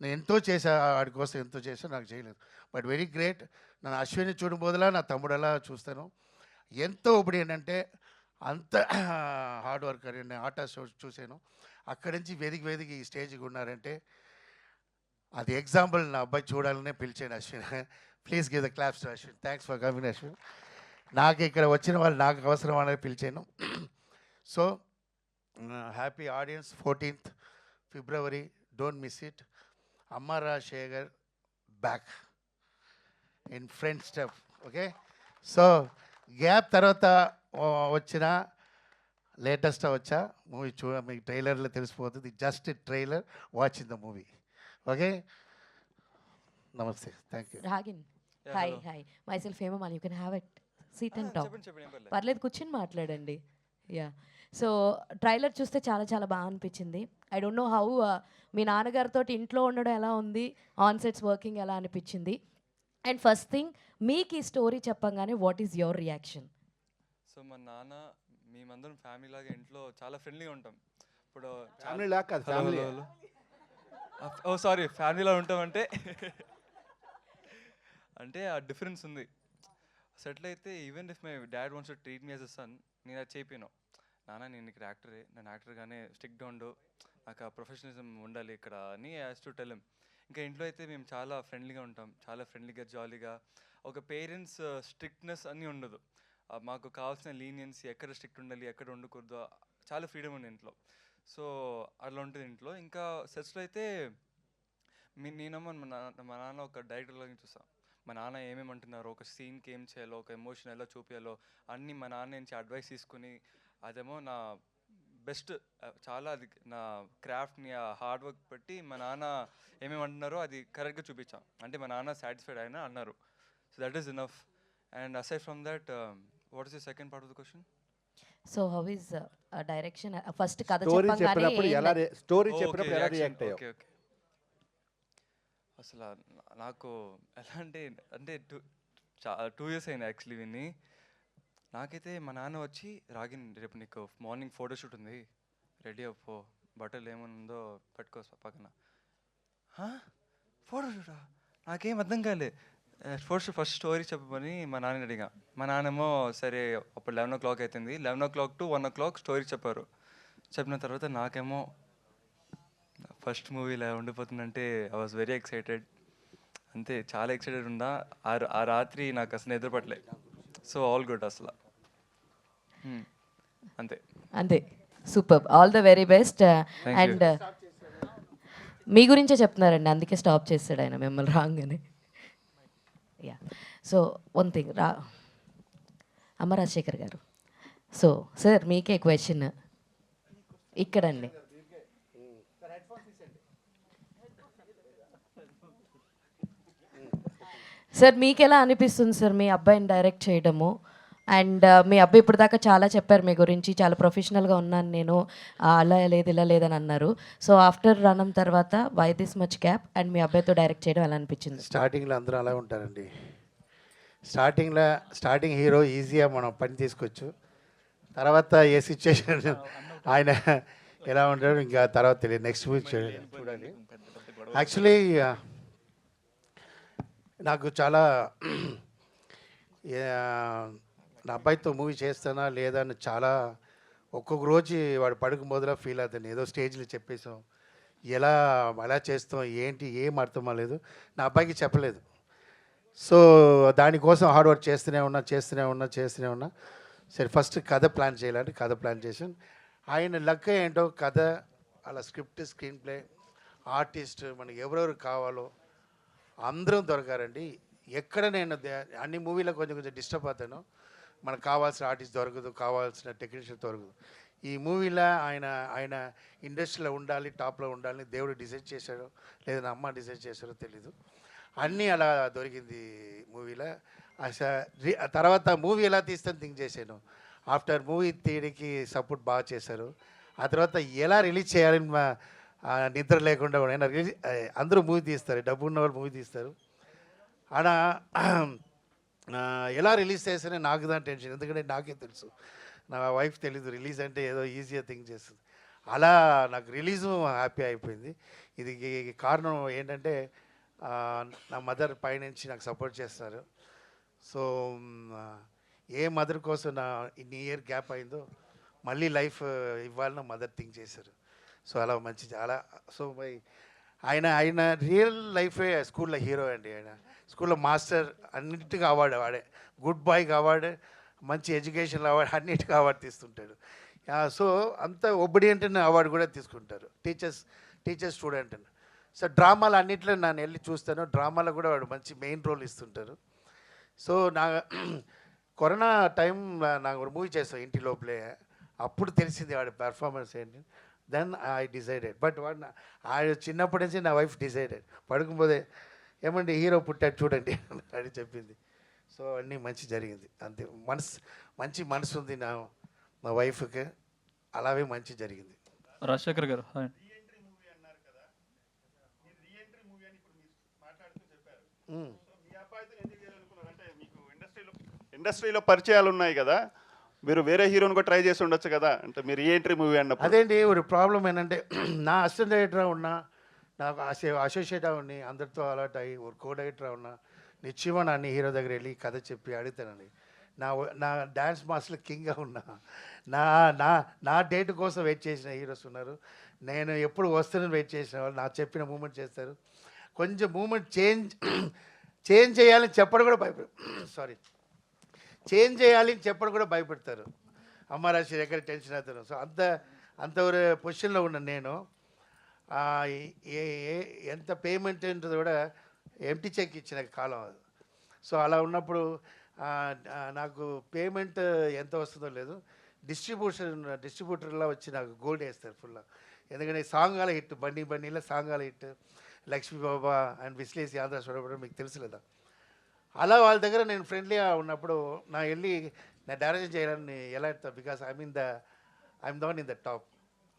నేను ఎంతో చేశా వాడి కోసం, ఎంతో చేశా, నాకు చేయలేదు. But very great. నన్ను అశ్విని చూడబోదులా నా తమ్ముడు ఎలా చూస్తాను. ఎంతో ఇప్పుడు ఏంటంటే అంత హార్డ్ వర్కర్. నేను ఆట చూశాను, అక్కడి నుంచి వెదికి ఈ స్టేజ్కి ఉన్నారంటే అది ఎగ్జాంపుల్. నా అబ్బాయి చూడాలనే పిలిచాను Ashwin. Please give the claps to Ashwin. Thanks for coming Ashwin. నాకు ఇక్కడ వచ్చిన వాళ్ళు నాకు అవసరం అనేది పిలిచాను. So happy audience. 14th February, don't miss it. Amma Rajasekhar back in front step. Okay. So gap తర్వాత వచ్చిన లేటెస్ట్ వచ్చా మూవీ మీకు ట్రైలర్లో తెలిసిపోతుంది. Just trailer, watch in the movie. Okay. నమస్తే. Thank you. Ragin. Hi myself Hemamali. You can have it, seat and talk. పర్లేదు, కూర్చొని మాట్లాడండి. యా. సో ట్రైలర్ చూస్తే చాలా బాగా అనిపించింది. ఐ డోంట్ నో హౌ మీ నాన్నగారితో ఇంట్లో ఉండడం ఎలా ఉంది, ఆన్ సెట్స్ వర్కింగ్ ఎలా అనిపించింది, అండ్ ఫస్ట్ థింగ్ మీకు ఈ స్టోరీ చెప్పంగానే what is your reaction? So మా నాన్న, మేమందరం ఫ్యామిలీ లాగా ఇంట్లో చాలా ఫ్రెండ్లీగా ఉంటాం. ఇప్పుడు ఫ్యామిలీ లాగా కాదు, ఫ్యామిలీ. ఓ సారీ, ఫ్యామిలీలో ఉంటామంటే అంటే ఆ డిఫరెన్స్ ఉంది. సెటిల్ అయితే even if my dad wants to treat me as a son, నేను అది చెప్పాను. నాన్న నేను ఇక్కడ యాక్టరే, నేను యాక్టర్గానే స్ట్రిక్ట్గా ఉండు, నాకు ఆ ప్రొఫెషనలిజం ఉండాలి ఇక్కడ అని యాజ్ టు టెల్ హిమ్. ఇంకా ఇంట్లో అయితే మేము చాలా ఫ్రెండ్లీగా ఉంటాం, చాలా ఫ్రెండ్లీగా జాలీగా. ఒక పేరెంట్స్ స్ట్రిక్ట్నెస్ అన్నీ ఉండదు. మాకు కావాల్సిన లీనియన్స్, ఎక్కడ స్ట్రిక్ట్ ఉండాలి, ఎక్కడ ఉండకూడదు, చాలా ఫ్రీడమ్ ఉంది ఇంట్లో. సో అట్లా ఉంటుంది ఇంట్లో. ఇంకా సెట్స్లో అయితే నేనేమో మా నాన్న ఒక డైరెక్టర్లాగా చూస్తాను. మా నాన్న ఏమేమంటున్నారో, ఒక సీన్కి ఏం చేయాలో, ఒక ఎమోషన్ ఎలా చూపించాలో అన్నీ మా నాన్న నుంచి అడ్వైస్ తీసుకుని, అదేమో నా బెస్ట్ చాలా అది నా క్రాఫ్ట్ని ఆ హార్డ్ వర్క్ పెట్టి మా నాన్న ఏమేమి అంటున్నారో అది కరెక్ట్గా చూపించాం. అంటే మా నాన్న సాటిస్ఫైడ్ అయినా అన్నారు. So that is enough. And aside from that, what is the second part of the question? So how is direction first కథ స్టోరీ చెప్పంగానే చెప్పినప్పుడు ఎలా స్టోరీ ఓకే, చెప్పినప్పుడు ఎలా రియాక్షన్. రియాక్ట్ అయ్యావు? Okay okay. అసలు నాకు ఎలా అంటే 2 years అయింది యాక్చువల్లీ విని. నాకైతే మా నాన్న వచ్చి రాగిన్ రేపు నీకు మార్నింగ్ ఫోటోషూట్ ఉంది, రెడీ అవ్వు, బట్టలు ఏముందో పెట్టుకో పక్కన. ఫోటోషూటా? నాకేం అర్థం కాలే. ఫస్ట్ స్టోరీ చెప్పమని మా నాన్నని అడిగా. మా నాన్నేమో సరే అప్పుడు 11 o'clock అవుతుంది, 11 o'clock to 1 o'clock స్టోరీ చెప్పారు. చెప్పిన తర్వాత నాకేమో ఫస్ట్ మూవీ ఇలా ఉండిపోతుందంటే ఐ వాజ్ వెరీ ఎక్సైటెడ్. అంతే, చాలా ఎక్సైటెడ్ ఉన్నా. ఆ రాత్రి నాకు అసలు నిద్రపట్టలే. సో ఆల్ గుడ్ అసలు. అంతే అంతే. Super, all the very best. Thank you. And మీ గురించే చెప్తున్నారండి, అందుకే స్టాప్ చేస్తాడు ఆయన మిమ్మల్ని రాగానే. యా, సో వన్ థింగ్ అమ్మ రాజశేఖర్ గారు. సో సార్ మీకే క్వశ్చన్ ఇక్కడండి. సార్ మీకు ఎలా అనిపిస్తుంది సార్ మీ అబ్బాయిని డైరెక్ట్ చేయడము? అండ్ మీ అబ్బాయి ఇప్పుడు దాకా చాలా చెప్పారు మీ గురించి, చాలా ప్రొఫెషనల్గా ఉన్నాను నేను, అలా లేదు ఇలా లేదని అన్నారు. సో ఆఫ్టర్ రణం తర్వాత why this much gap and మీ అబ్బాయితో డైరెక్ట్ చేయడం ఎలా అనిపించింది? స్టార్టింగ్లో అందరూ అలా ఉంటారండి. స్టార్టింగ్ హీరో ఈజీగా మనం పని తీసుకోవచ్చు. తర్వాత ఏ సిచ్యువేషన్ ఆయన ఎలా ఉంటాడో ఇంకా తర్వాత తెలియదు. నెక్స్ట్ మూవీ చూడండి. యాక్చువల్లీ నాకు చాలా నా అబ్బాయితో మూవీ చేస్తానా లేదా అని చాలా ఒక్కొక్క రోజు వాడు పడుకు మొదల ఫీల్ అవుతాను. ఏదో స్టేజ్లో చెప్పేసాం, ఎలా చేస్తాం ఏంటి ఏం అర్థం అవ్వలేదు, నా అబ్బాయికి చెప్పలేదు. సో దానికోసం హార్డ్ వర్క్ చేస్తూనే ఉన్నా. సరే ఫస్ట్ కథ ప్లాన్ చేయాలంటే కథ ప్లాన్ చేసాను. ఆయన లక్ ఏంటో కథ అలా స్క్రిప్ట్, స్క్రీన్ ప్లే, ఆర్టిస్ట్, మనకి ఎవరెవరు కావాలో అందరం దొరకారండి. ఎక్కడ నేను అన్ని మూవీలో కొంచెం డిస్టర్బ్ అవుతాను. మనకు కావాల్సిన ఆర్టిస్ట్ దొరకదు, కావాల్సిన టెక్నీషియన్ దొరకదు. ఈ మూవీలో ఆయన ఇండస్ట్రీలో ఉండాలి, టాప్లో ఉండాలని దేవుడు డిసైడ్ చేశాడో లేదా నా అమ్మ డిసైడ్ చేశాడో తెలీదు. అన్నీ అలా దొరికింది మూవీలో. తర్వాత మూవీ ఎలా తీస్తాను థింక్ చేశాను. ఆఫ్టర్ మూవీ తీయడానికి సపోర్ట్ బాగా చేశారు. ఆ తర్వాత ఎలా రిలీజ్ చేయాలని నిద్ర లేకుండా కూడా అందరూ మూవీ తీస్తారు, డబ్బు ఉన్న వాళ్ళు మూవీ తీస్తారు. ఆడ ఎలా రిలీజ్ చేస్తానే నాకు దాని టెన్షన్, ఎందుకంటే నాకే తెలుసు, నా వైఫ్ తెలీదు రిలీజ్ అంటే ఏదో ఈజీగా థింక్ చేస్తుంది. అలా నాకు రిలీజు హ్యాపీ అయిపోయింది. ఇది కారణం ఏంటంటే నా మదర్ పైనుంచి నాకు సపోర్ట్ చేస్తారు. సో ఏ మదర్ కోసం నా ఇన్ని ఇయర్ గ్యాప్ అయిందో మళ్ళీ లైఫ్ ఇవ్వాలని మదర్ థింక్ చేశారు. సో అలా మంచి చాలా. సో ఆయన రియల్ లైఫే స్కూల్లో హీరో అండి. ఆయన స్కూల్లో మాస్టర్, అన్నిటికీ అవార్డు వాడే, గుడ్ బాయ్కి అవార్డు, మంచి ఎడ్యుకేషన్ అవార్డు, అన్నిటికీ అవార్డు తీస్తుంటాడు. సో అంత ఒబిడియంట్ అవార్డు కూడా తీసుకుంటారు టీచర్ స్టూడెంట్ అని. సో డ్రామాలు అన్నింటిలో నేను వెళ్ళి చూస్తాను, డ్రామాలో కూడా వాడు మంచి మెయిన్ రోల్ ఇస్తుంటారు. సో కరోనా టైం నాకు ఒక మూవీ చేస్తాను ఇంటి లోపలే, అప్పుడు తెలిసింది వాడి పెర్ఫార్మెన్స్ ఏంటి. Then I decided. బట్ వాడు ఆయన చిన్నప్పటి నుంచి నా వైఫ్ డిసైడెడ్, పడుకుపోతే ఏమండి హీరో పుట్టాడు చూడండి అని చెప్పింది. సో అన్నీ మంచి జరిగింది అంతే. మంచి మనసు ఉంది నా వైఫ్కి, అలాగే మంచి జరిగింది. రాజశేఖర్ గారు హాయ్. ఇండస్ట్రీలో పరిచయాలు ఉన్నాయి కదా, మీరు వేరే హీరోని కూడా ట్రై చేసి ఉండొచ్చు కదా, అంటే మీరు రీఎంట్రీ మూవీ అన్నప్పుడు. అదేంటి ఒక ప్రాబ్లం ఏంటంటే నా అసిస్టెంట్ డైరెక్టర్ ఉన్నా, నాకు అసోసియేట్ ఉన్ని అందరితో అలర్ట్ అయ్యి ఒక కో డైరెక్టర్ ఉన్నా నిశ్చయమా నన్ను హీరో దగ్గర వెళ్ళి కథ చెప్పి అడుగుతానండి. నా డ్యాన్స్ మాస్టర్ కింగ్గా ఉన్నా, నా డేట్ కోసం వెయిట్ చేసిన హీరోస్ ఉన్నారు. నేను ఎప్పుడు వస్తానని వెయిట్ చేసిన వాళ్ళు నా చెప్పిన మూమెంట్ చేస్తారు. కొంచెం మూమెంట్ చేంజ్ చేయాలని చెప్పడం కూడా చేంజ్ చేయాలని చెప్పడం కూడా భయపెడతారు. అమ్మ రాశి ఎక్కడ టెన్షన్ అవుతాను. సో అంత పొజిషన్లో ఉన్నాను నేను. ఎంత పేమెంట్ ఉంటుంది కూడా ఎంటీ చెక్ ఇచ్చిన కాలం అది. సో అలా ఉన్నప్పుడు నాకు పేమెంట్ ఎంత వస్తుందో లేదు, డిస్ట్రిబ్యూటర్లో వచ్చి నాకు గోల్డ్ వేస్తారు ఫుల్. ఎందుకంటే సాంగాల హిట్, బండి బండిలో సాంగాల హిట్, లక్ష్మీ బాబా అండ్ విశ్లేషి ఆంధ్ర చూడబడి మీకు తెలుసు కదా. అలా వాళ్ళ దగ్గర నేను ఫ్రెండ్లీగా ఉన్నప్పుడు నా వెళ్ళి నా డైరెక్షన్ చేయాలని ఎలా ఎడతా, because I'm the one in the top.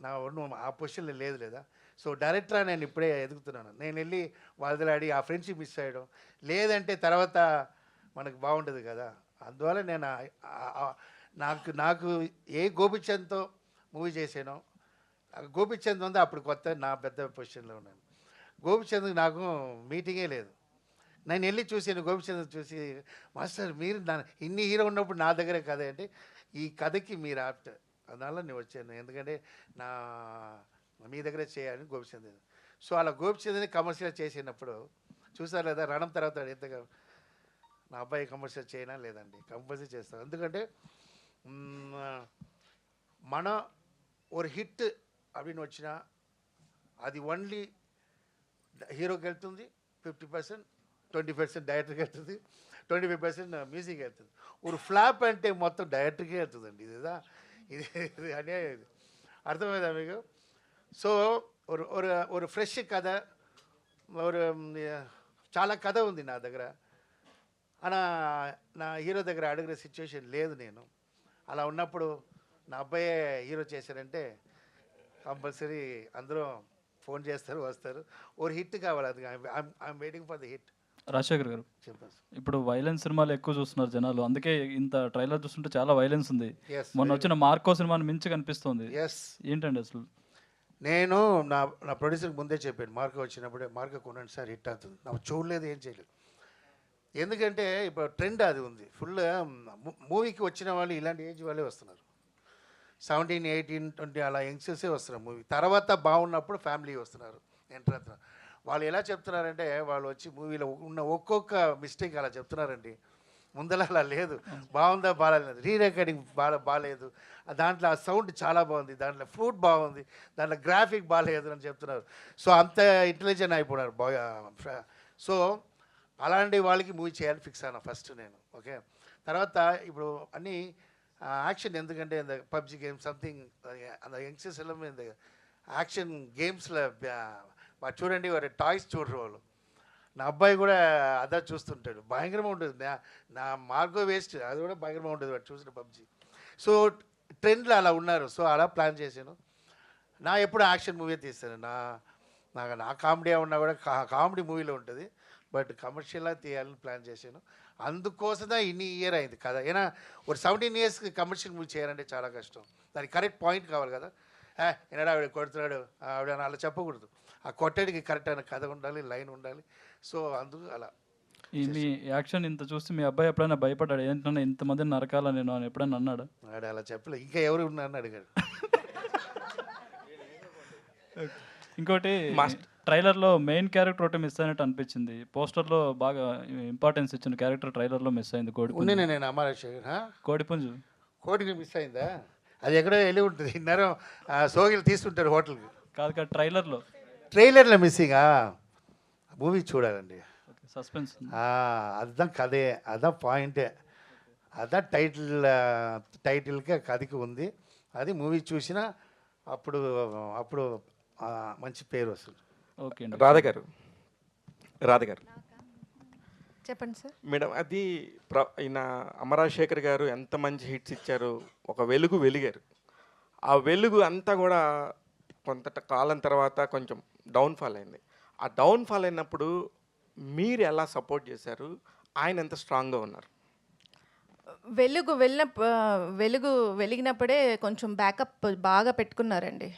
నా ఉన్న ఆ పొజిషన్లో లేదు లేదా. సో డైరెక్టర్గా నేను ఇప్పుడే ఎదుగుతున్నాను. నేను వెళ్ళి వాళ్ళ ఆడి ఆ ఫ్రెండ్షిప్ మిస్ అయ్యడం లేదంటే తర్వాత మనకు బాగుంటుంది కదా. అందువల్ల నేను నాకు ఏ గోపిచంద్తో మూవీ చేశానో, గోపిచంద్ ఉంది అప్పుడు కొత్త, నా పెద్ద పొజిషన్లో ఉన్నాను. గోపిచంద్ నాకు మీటింగే లేదు. నేను వెళ్ళి చూసాను గోపిచంద్ చూసి, మాస్టర్ మీరు ఇన్ని హీరో ఉన్నప్పుడు నా దగ్గరే కథ అంటే, ఈ కథకి మీరు ఆప్ట్, అందువల్ల నేను వచ్చాను, ఎందుకంటే మీ దగ్గరే చేయాలని గోపిచంద్. సో అలా గోపిచంద్ని కమర్షియల్ చేసినప్పుడు చూసారు లేదా, రణం తర్వాత ఎంతగా నా అబ్బాయి కమర్షియల్ చేయనా లేదండి, కంపల్సరీ చేస్తాను. ఎందుకంటే మన ఒక హిట్ அப்படின்னு వచ్చినా అది ఓన్లీ హీరోకి వెళ్తుంది 50%, 20% డైరెక్టర్కి వెళ్తుంది, 25% మ్యూజిక్ వెళ్తుంది. ఒక ఫ్లాప్ అంటే మొత్తం డైరెక్టర్కే వెళ్తుందండి. ఇది అనే అర్థమైందా మీకు? సో ఒక ఫ్రెష్ కథ, చాలా కథ ఉంది నా దగ్గర, నా హీరో దగ్గర అడిగిన సిచ్యువేషన్ లేదు నేను. అలా ఉన్నప్పుడు నా అబ్బాయే హీరో చేశారంటే కంపల్సరీ అందరూ ఫోన్ చేస్తారు, వస్తారు. ఒక హిట్ కావాలి, అది I'm waiting for the hit. Rajasekhar గారు, ఇప్పుడు వైలెన్స్ సినిమాలు ఎక్కువ చూస్తున్నారు జనాలు, అందుకే ఇంత ట్రైలర్ చూస్తుంటే చాలా వైలెన్స్ ఉంది. మొన్న వచ్చిన మార్కో సినిమాని మించి కనిపిస్తుంది. ఏంటండి అసలు? నేను నా ప్రొడ్యూసర్కి ముందే చెప్పాను, మార్కో వచ్చినప్పుడే మార్కో కొనండి సార్, హిట్ అవుతుంది. నాకు చూడలేదు, ఏం చేయలేదు. ఎందుకంటే ఇప్పుడు ట్రెండ్ అది ఉంది ఫుల్. మూవీకి వచ్చిన వాళ్ళు ఇలాంటి ఏజ్ వాళ్ళే వస్తున్నారు, 17, 18, 20 అలా యంగ్స్టర్సే వస్తున్నారు మూవీ. తర్వాత బాగున్నప్పుడు ఫ్యామిలీ వస్తున్నారు, ఎంటర్ అవుతున్నారు. వాళ్ళు ఎలా చెప్తున్నారంటే, వాళ్ళు వచ్చి మూవీలో ఉన్న ఒక్కొక్క మిస్టేక్ అలా చెప్తున్నారండి. ముందర అలా లేదు, బాగుందా బాగాలేదు, రీ రికార్డింగ్ బాగాలేదు, దాంట్లో ఆ సౌండ్ చాలా బాగుంది, దాంట్లో ఫ్రూట్ బాగుంది, దాంట్లో గ్రాఫిక్ బాగాలేదు అని చెప్తున్నారు. సో అంత ఇంటెలిజెంట్ అయిపోయినారు బాగా. సో అలాంటి వాళ్ళకి మూవీ చేయాలని ఫిక్స్ అయినా ఫస్ట్ నేను. ఓకే, తర్వాత ఇప్పుడు అన్నీ యాక్షన్, ఎందుకంటే இந்த పబ్జి గేమ్ సంథింగ్ அந்த యంగ్స్టర్స్ ఎல்லாம் இந்த యాక్షన్ గేమ్స్లో చూడండి, వారి టాయ్స్ చూడరు వాళ్ళు. నా అబ్బాయి కూడా అదే చూస్తుంటాడు, భయంకరంగా ఉంటుంది. నా మార్గో వేస్ట్, అది కూడా భయంకరంగా ఉంటుంది వాడు చూసిన పబ్జి. సో ట్రెండ్లో అలా ఉన్నారు. సో అలా ప్లాన్ చేశాను. నా ఎప్పుడు యాక్షన్ మూవీ తీస్తాను. నా కామెడీ ఉన్నా కూడా కామెడీ మూవీలో ఉంటుంది, బట్ కమర్షియల్గా తీయాలని ప్లాన్ చేశాను. అందుకోసమే ఇన్ని ఇయర్ అయింది కదా. ఏనా ఒక 17 ఇయర్స్కి కమర్షియల్ మూవీ చేయాలంటే చాలా కష్టం. దానికి కరెక్ట్ పాయింట్ కావాలి కదా. ఏనాడు ఆవిడ కొడుతున్నాడు ఆవిడ అలా చెప్పకూడదు. ఆ కొట్టడికి కరెక్ట్ అయిన కథ ఉండాలి, లైన్ ఉండాలి. సో అందుకు అలా. మీ యాక్షన్ ఇంత చూస్తే మీ అబ్బాయి ఎప్పుడైనా భయపడ్డాడు, ఏంటన్నా ఇంతమందిని నరకాల నేను అని ఎప్పుడైనా అన్నాడు? ఆడు అలా చెప్పలే, ఇంకా ఎవరు ఉన్నారని అడిగాడు. ఇంకోటి, ట్రైలర్లో మెయిన్ క్యారెక్టర్ ఒకటి మిస్ అయినట్టు అనిపించింది. పోస్టర్లో బాగా ఇంపార్టెన్స్ ఇచ్చిన క్యారెక్టర్ ట్రైలర్లో మిస్ అయింది. నేను అమరాశేఖర్ కోడిపుంజు కోడికి మిస్ అయిందా? అది ఎక్కడో వెళ్ళి ఉంటుంది, ఇన్నరం సోగిలు తీసుకుంటారు హోటల్కి. కాదు ట్రైలర్లో మిస్సింగా మూవీ చూడాలండి. సస్పెన్స్ அதுதான் కథే, అதான் పాయింటే, అதான் టైటిల్కి కథకి ఉంది. అది మూవీ చూసినా అప్పుడు మంచి పేరు వస్తుంది. ఓకే. రాధ గారు చెప్పండి సార్. మేడం, అది ఈయన అమరాశేఖర్ గారు ఎంత మంచి హిట్స్ ఇచ్చారు, ఒక వెలిగారు. ఆ వెలుగు అంతా కూడా కొంత కాలం తర్వాత కొంచెం డౌన్ఫాల్ అయింది. ఆ డౌన్ఫాల్ అయినప్పుడు మీరు ఎలా సపోర్ట్ చేశారు, ఆయన ఎంత స్ట్రాంగ్గా ఉన్నారు? వెలుగు వెలిగినప్పుడే కొంచెం బ్యాకప్ బాగా పెట్టుకున్నారండి.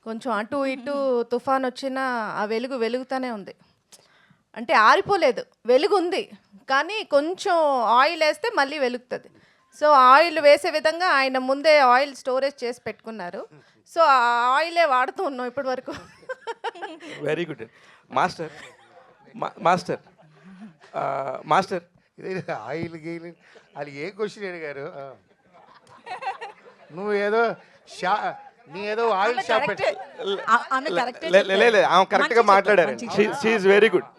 కొంచెం అటు ఇటు తుఫాన్ వచ్చినా ఆ వెలుగుతూనే ఉంది, అంటే ఆరిపోలేదు, వెలుగు ఉంది. కానీ కొంచెం ఆయిల్ వేస్తే మళ్ళీ వెలుగుతుంది. సో ఆయిల్ వేసే విధంగా ఆయన ముందే ఆయిల్ స్టోరేజ్ చేసి పెట్టుకున్నారు. సో ఆ ఆయిలే వాడుతూ ఉన్నాం ఇప్పటి వరకు. Very good master. మాస్టర్ ఇదే ఆయిల్ గీలు అది ఏ క్వశ్చన్ అడిగారు? నువ్వు ఏదో నీ ఏదో ఆయిల్ షాప్ ఆమె కరెక్ట్గా మాట్లాడారు. She is very good,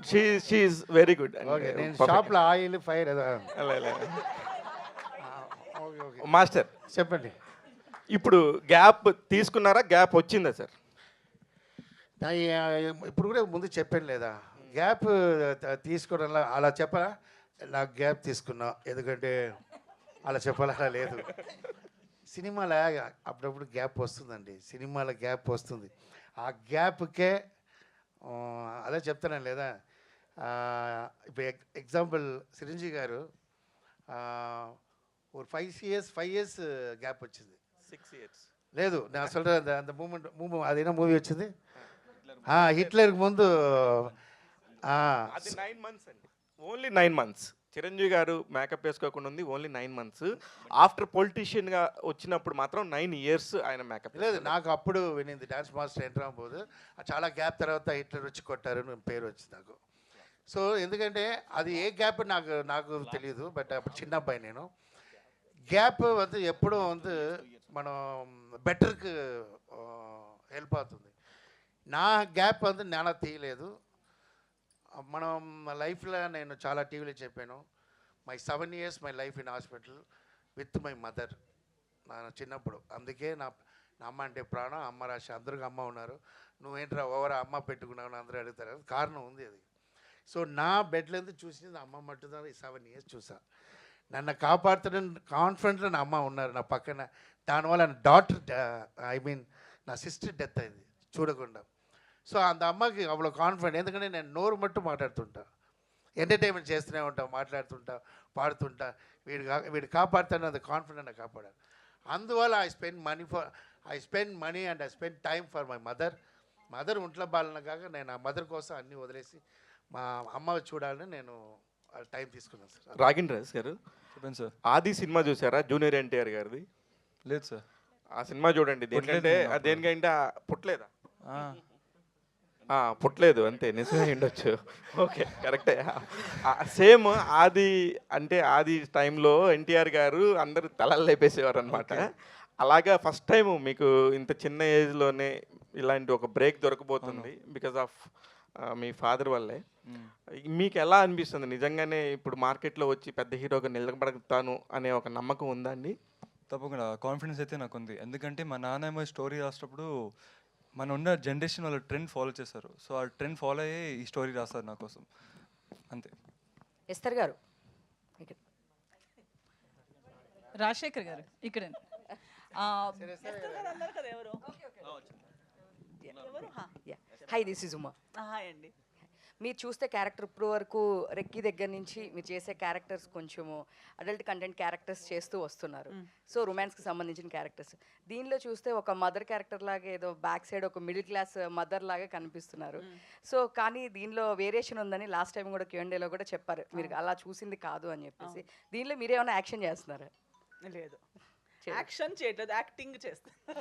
she is very good. షాప్లో ఆయిల్ ఫైర్ మాస్టర్ చెప్పండి. ఇప్పుడు గ్యాప్ తీసుకున్నారా, గ్యాప్ వచ్చిందా సార్? ఇప్పుడు కూడా ముందు చెప్పాను లేదా, గ్యాప్ తీసుకోవడం అలా చెప్పరా, నాకు గ్యాప్ తీసుకున్నా ఎందుకంటే అలా చెప్పాలా లేదు. సినిమాలో అప్పుడప్పుడు గ్యాప్ వస్తుందండి, సినిమాలో గ్యాప్ వస్తుంది. ఆ గ్యాప్కే అదే చెప్తాను లేదా, ఇప్పుడు ఎగ్జాంపుల్ చిరంజీవి గారు ఒక 5 years గ్యాప్ వచ్చింది. 6 years లేదు నేను అసలు అంత మూమెంట్ అదేనా మూవీ వచ్చింది హిట్లర్కి ముందు. అది 9 months అండి, ఓన్లీ 9 months. చిరంజీవి గారు మేకప్ వేసుకోకుండా ఉంది ఓన్లీ 9 months. ఆఫ్టర్ పొలిటీషియన్గా వచ్చినప్పుడు మాత్రం 9 years ఆయన మేకప్. లేదు నాకు అప్పుడు వినింది డాన్స్ మాస్టర్ ఎంటర్ అవ్వబోదు, చాలా గ్యాప్ తర్వాత హిట్లర్ వచ్చి కొట్టారు పేరు వచ్చింది నాకు. సో ఎందుకంటే అది ఏ గ్యాప్ నాకు తెలియదు, బట్ అప్పుడు చిన్న అబ్బాయి నేను. గ్యాప్ வந்து ఎప్పుడు வந்து మనం బెటర్కి హెల్ప్ అవుతుంది. నా గ్యాప్ வந்து నేను తీయలేదు. మనం లైఫ్లో నేను చాలా టీవీలో చెప్పాను, my 7 years my life in hospital with my mother. నా చిన్నప్పుడు అందుకే నా అమ్మ అంటే ప్రాణం, అమ్మ రాశి. అందరికి అమ్మ ఉన్నారు, నువ్వేంట్రా ఓవర్ అమ్మ పెట్టుకున్నావు అందరూ అడుగుతారు, కారణం ఉంది అది. సో నా బెడ్లో చూసింది అమ్మ మట్టుదారు. ఈ 7 years చూసా, నన్ను కాపాడుతున్న కాన్ఫిడెంట్లో నా అమ్మ ఉన్నారు నా పక్కన. దానివల్ల నా డాటర్ నా సిస్టర్ డెత్ అయింది చూడకుండా. సో అంత అమ్మకి అவ்வளோ కాన్ఫిడెంట్, ఎందుకంటే నేను నోరు మట్టు మాట్లాడుతుంటా, ఎంటర్టైన్మెంట్ చేస్తూనే ఉంటా, మాట్లాడుతుంటా, పాడుతుంటా. వీడు కాపాడుతాను, అది కాన్ఫిడెంట్ నాకు కాపాడాను. అందువల్ల I spend money and I spend time for my mother ఒంట్లో బాలన కాక నేను ఆ మదర్ కోసం అన్నీ వదిలేసి మా అమ్మ చూడాలని నేను టైం తీసుకున్నాను సార్. రాగిన్ గారు చెప్పండి సార్, ఆది సినిమా చూసారా జూనియర్ ఎన్టీఆర్ గారిది? లేదు సార్. ఆ సినిమా చూడండి. దేనికంటే పుట్టలేదా? పుట్టలేదు అంతే, నిజమే ఉండొచ్చు. ఓకే కరెక్టే. సేమ్ ఆది టైంలో ఎన్టీఆర్ గారు అందరూ తలలు లేపేసేవారు అనమాట. అలాగా ఫస్ట్ టైం మీకు ఇంత చిన్న ఏజ్లోనే ఇలాంటి ఒక బ్రేక్ దొరకబోతుంది బికాజ్ ఆఫ్ మీ ఫాదర్ వల్లే. మీకు ఎలా అనిపిస్తుంది నిజంగానే ఇప్పుడు మార్కెట్లో వచ్చి పెద్ద హీరోగా నిలబడతాను అనే ఒక నమ్మకం ఉందా అండి? తప్పకుండా కాన్ఫిడెన్స్ అయితే నాకు ఉంది. ఎందుకంటే మా నాన్నమ్మ స్టోరీ రాసేటప్పుడు మన ఉన్న జనరేషన్ వాళ్ళు ట్రెండ్ ఫాలో చేశారు. సో ఆ ట్రెండ్ ఫాలో అయ్యే ఈ స్టోరీ రాస్తారు నా కోసం, అంతే. ఎస్తర్ గారు, రాజశేఖర్ గారు ఇక్కడ hi, this is Uma. Hi అండి. మీరు చూస్తే క్యారెక్టర్ ఇప్పుడు వరకు రెక్కి దగ్గర నుంచి మీరు చేసే క్యారెక్టర్స్ కొంచెము అడల్ట్ కంటెంట్ క్యారెక్టర్స్ చేస్తూ వస్తున్నారు. సో రొమాన్స్కి సంబంధించిన క్యారెక్టర్స్ దీనిలో చూస్తే ఒక మదర్ క్యారెక్టర్ లాగా ఏదో బ్యాక్ సైడ్ ఒక మిడిల్ క్లాస్ మదర్ లాగా కనిపిస్తున్నారు. సో కానీ దీనిలో వేరియేషన్ ఉందని లాస్ట్ టైం కూడా Q&Aలో కూడా చెప్పారు, మీరు అలా చూసింది కాదు అని చెప్పేసి. దీనిలో మీరేమైనా యాక్షన్ చేస్తున్నారా? లేదు, యాక్షన్ చేయట్లేదు, యాక్టింగ్ చేస్తాను.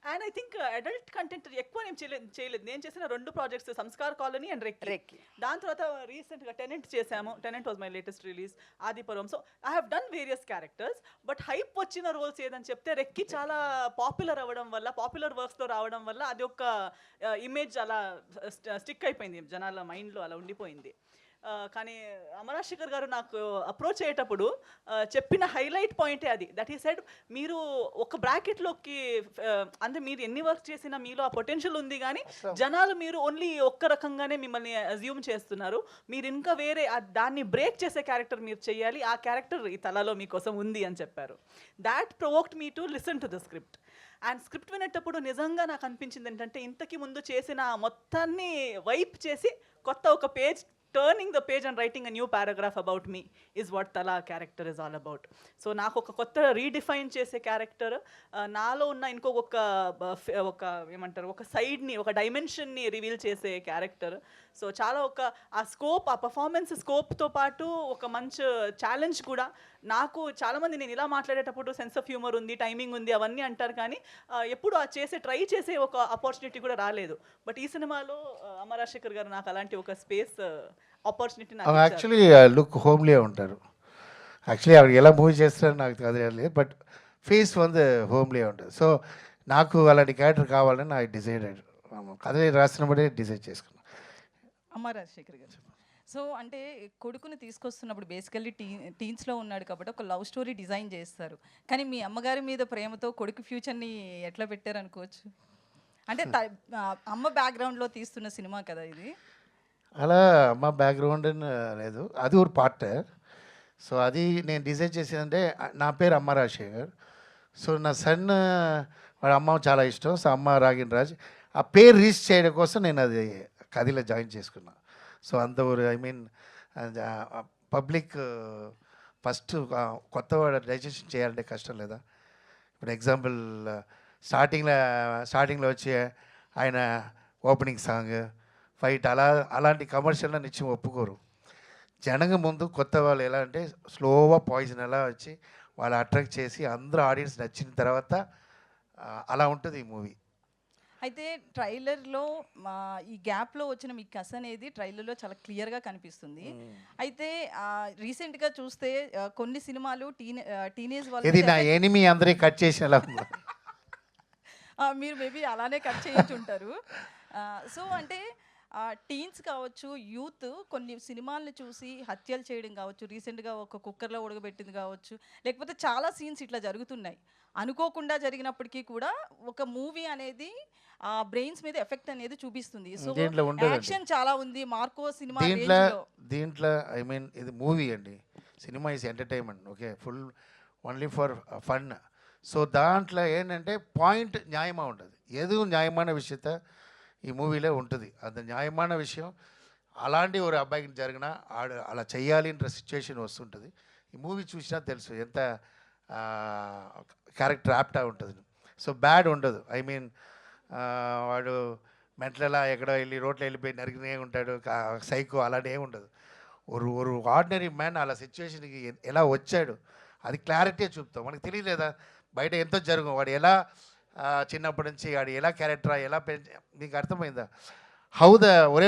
And I think adult content ఎక్కువ నేను చేయలేదు. నేను చేసిన 2 projects, Sanskar colony and recce. దాని తర్వాత రీసెంట్గా టెనెంట్ చేశాము. Tenant was my latest release, Adipuram. So I have done various characters, but hype వచ్చిన రోల్స్ ఏదని చెప్తే రెక్కి చాలా పాపులర్ అవ్వడం వల్ల, పాపులర్ వర్క్స్లో రావడం వల్ల అది ఒక ఇమేజ్ అలా స్టిక్ అయిపోయింది జనాల మైండ్లో, అలా ఉండిపోయింది. కానీ అమరాశేఖర్ గారు నాకు అప్రోచ్ అయ్యేటప్పుడు చెప్పిన హైలైట్ పాయింటే అది, దట్ ఈ సెడ్ మీరు ఒక బ్రాకెట్లోకి అంటే మీరు ఎన్ని వర్క్ చేసినా మీలో ఆ పొటెన్షియల్ ఉంది, కానీ జనాలు మీరు ఓన్లీ ఒక్క రకంగానే మిమ్మల్ని అజ్యూమ్ చేస్తున్నారు. మీరు ఇంకా వేరే దాన్ని బ్రేక్ చేసే క్యారెక్టర్ మీరు చేయాలి, ఆ క్యారెక్టర్ ఈ తలలో మీకోసం ఉంది అని చెప్పారు. That provoked me to listen to the script. And script వినేటప్పుడు నిజంగా నాకు అనిపించింది ఏంటంటే ఇంతకు ముందు చేసిన మొత్తాన్ని వైప్ చేసి కొత్త ఒక page, turning the page and writing a new paragraph about me is what Tala character is all about. So నాకు ఒక కొత్త రీడిఫైన్ చేసే క్యారెక్టర్, నాలో ఉన్న ఇంకొక ఏమంటారు ఒక సైడ్ని, ఒక డైమెన్షన్ని రివీల్ చేసే క్యారెక్టర్. సో చాలా ఆ స్కోప్, ఆ పర్ఫార్మెన్స్ స్కోప్తో పాటు ఒక మంచి ఛాలెంజ్ కూడా. నాకు చాలామంది నేను ఇలా మాట్లాడేటప్పుడు సెన్స్ ఆఫ్ హ్యూమర్ ఉంది, టైమింగ్ ఉంది అవన్నీ అంటారు, కానీ ఎప్పుడు ట్రై చేసే ఒక ఆపర్చునిటీ కూడా రాలేదు. బట్ ఈ సినిమాలో అమరాశేఖర్ గారు నాకు అలాంటి ఒక space opportunity actually look homely ఉంటారు. యాక్చువల్లీ ఆవిడ ఎలా మూవీ చేస్తారో నాకు తెలియలేదు, బట్ ఫేస్ வந்து హోమ్లీ ఉంటుంది. సో నాకు అలాంటి క్యారెక్టర్ కావాలని నాకు డిసైడెడ్, కథ రాసినప్పుడే డిసైడ్ చేసుకున్నాను. అమరాశేఖర్ గారు సో అంటే కొడుకుని తీసుకొస్తున్నప్పుడు బేసికల్లీ టీన్స్లో ఉన్నాడు కాబట్టి ఒక లవ్ స్టోరీ డిజైన్ చేస్తారు. కానీ మీ అమ్మగారి మీద ప్రేమతో కొడుకు ఫ్యూచర్ని ఎట్లా పెట్టారు అనుకోవచ్చు? అంటే అమ్మ బ్యాక్గ్రౌండ్లో తీస్తున్న సినిమా కదా ఇది. అలా అమ్మ బ్యాక్గ్రౌండ్ లేదు, అది ఒక పార్ట్. సో అది నేను డిజైన్ చేసేదంటే నా పేరు అమ్మ రాజశేఖర్. సో నా సన్ వాళ్ళ అమ్మ చాలా ఇష్టం. సో అమ్మ రాగిన్ రాజ్ ఆ పేరు రిజిస్టర్ చేయడం కోసం నేను అది కదిలో జాయిన్ చేసుకున్నా. సో అంత ఐ మీన్ పబ్లిక్ ఫస్ట్ కొత్త డైజెషన్ చేయాలంటే కష్టం లేదా? ఇప్పుడు ఎగ్జాంపుల్ స్టార్టింగ్లో వచ్చే ఆయన ఓపెనింగ్ సాంగ్ ఫైట్ అలాంటి కమర్షియల్లో నిత్యం ఒప్పుకోరు. జనంగా ముందు కొత్త వాళ్ళు ఎలా అంటే స్లోగా పాయిజన్ ఎలా వచ్చి వాళ్ళు అట్రాక్ట్ చేసి అందరూ ఆడియన్స్ నచ్చిన తర్వాత అలా ఉంటుంది ఈ మూవీ. అయితే ట్రైలర్లో ఈ గ్యాప్లో వచ్చిన మీ కథ అనేది ట్రైలర్లో చాలా క్లియర్గా కనిపిస్తుంది. అయితే రీసెంట్గా చూస్తే కొన్ని సినిమాలు టీనేజ్ ఇది నా ఎనిమి అందరి కట్ చేసిన మీరు మేబీ అలానే కట్ చేయించి ఉంటారు. సో అంటే టీన్స్ కావచ్చు, యూత్ కొన్ని సినిమాలను చూసి హత్యలు చేయడం కావచ్చు, రీసెంట్గా ఒక కుక్కర్లో ఉడకబెట్టింది కావచ్చు, లేకపోతే చాలా సీన్స్ ఇట్లా జరుగుతున్నాయి. అనుకోకుండా జరిగినప్పటికీ కూడా ఒక మూవీ అనేది ఆ బ్రెయిన్స్ మీద ఎఫెక్ట్ అనేది చూపిస్తుంది. సో యాక్షన్ చాలా ఉంది మార్కో సినిమా దీంట్లో ఐ మీన్ ఇది మూవీ అండి, cinema is entertainment, okay, full only for fun. So దాంట్లో ఏంటంటే పాయింట్ న్యాయமாக ఉంటుంది, ఏదో న్యాయమైన విషయత ఈ మూవీలో ఉంటుంది. అది న్యాయమైన విషయం. అలాంటి ఒక అబ్బాయికి జరిగినా అలా చెయ్యాలి అనే సిచ్యువేషన్ వస్తుంటుంది. ఈ మూవీ చూసినా తెలుసు ఎంత క్యారెక్టర్ యాప్టా ఉంటుంది. సో బ్యాడ్ ఉండదు. ఐ మీన్ వాడు మెంటలా ఎక్కడో వెళ్ళి రోడ్లో వెళ్ళిపోయి నరికినే ఉంటాడు, సైకో అలాంటి ఏమి ఉండదు. ఒక ఆర్డినరీ మ్యాన్ అలా సిచ్యువేషన్కి ఎలా వచ్చాడు అది క్లారిటీ చూపుతాం. మనకు తెలియలేదా బయట ఎంతో జరుగు, వాడు ఎలా చిన్నప్పటి నుంచి వాడు ఎలా క్యారెక్టరా ఎలా మీకు అర్థమైందా? హౌ ద ఒరే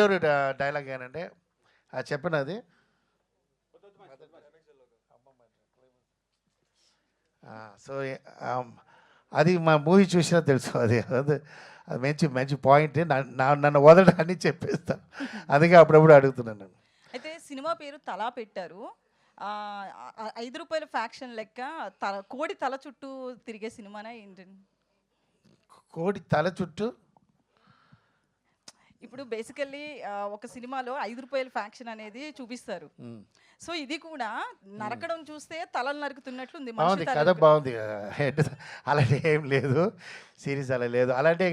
డైలాగ్ ఏంటంటే చెప్పినది సో అది మా మూవీ చూసినా తెలుసు. అది అది మంచి మంచి పాయింట్. నన్ను వదలడాన్ని చెప్పేస్తాను, అందుకే అప్పుడప్పుడు అడుగుతున్నాను నేను. అయితే సినిమా పేరు తలా పెట్టారు. 5 రూపాయల ఫ్యాక్షన్ లెక్క కోడి తల చుట్టూ తిరిగే సినిమానా ఏంటండి? కోడి తల చుట్టూ ఇప్పుడు బేసికల్లీ ఒక సినిమాలో 5 రూపాయల ఫ్యాక్షన్ అనేది చూపిస్తారు. సో ఇది కూడా నరకడం చూస్తే తలలు నరుకుతున్నట్లుంది. బాగుంది, కథ బాగుంది. అలాంటి ఏం లేదు, సిరీస్ అలా లేదు. అలాంటి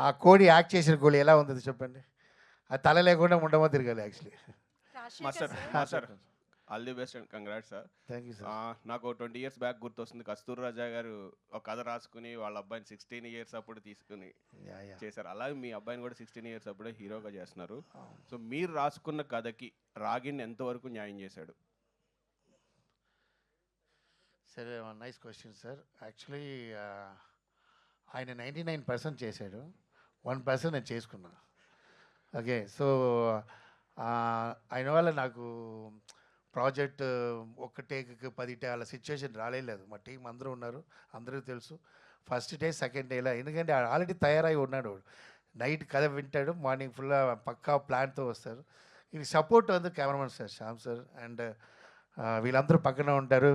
ఆ కోడి యాక్ట్ చేసిన కోడి ఎలా ఉంది చెప్పండి? ఆ తల లేకుండా ఉండమో తిరగాలి actually. Master all the best and congrats sir. Thank you sir. నాకు 20 years బ్యాక్ గుర్తొస్తుంది, కస్తూరి రాజా గారు ఒక కథ రాసుకుని వాళ్ళ అబ్బాయిని 16 years అప్పుడు తీసుకుని చేశారు. అలాగే మీ అబ్బాయిని కూడా 16 years అప్పుడే హీరోగా చేస్తున్నారు. సో మీరు రాసుకున్న కథకి రాగిణ్ ఎంతవరకు న్యాయం చేశాడు? సరే, నైస్ క్వశ్చన్ సార్. యాక్చువల్లీ ఆయన 99% చేశాడు, 1% నేను చేసుకున్నా. ఓకే, సో ఆయన వల్ల నాకు ప్రాజెక్ట్ ఒక్క టేక్కి 10 టే అలా సిచ్యువేషన్ రాలేదు. మా టీం అందరూ ఉన్నారు, అందరికీ తెలుసు. ఫస్ట్ డే సెకండ్ డేలా, ఎందుకంటే ఆల్రెడీ తయారై ఉన్నాడు. నైట్ కథ వింటాడు, మార్నింగ్ ఫుల్ పక్కా ప్లాన్తో వస్తారు. ఇది సపోర్ట్ வந்து cameramen sir Shyam sir and వీళ్ళందరూ పక్కన ఉంటారు,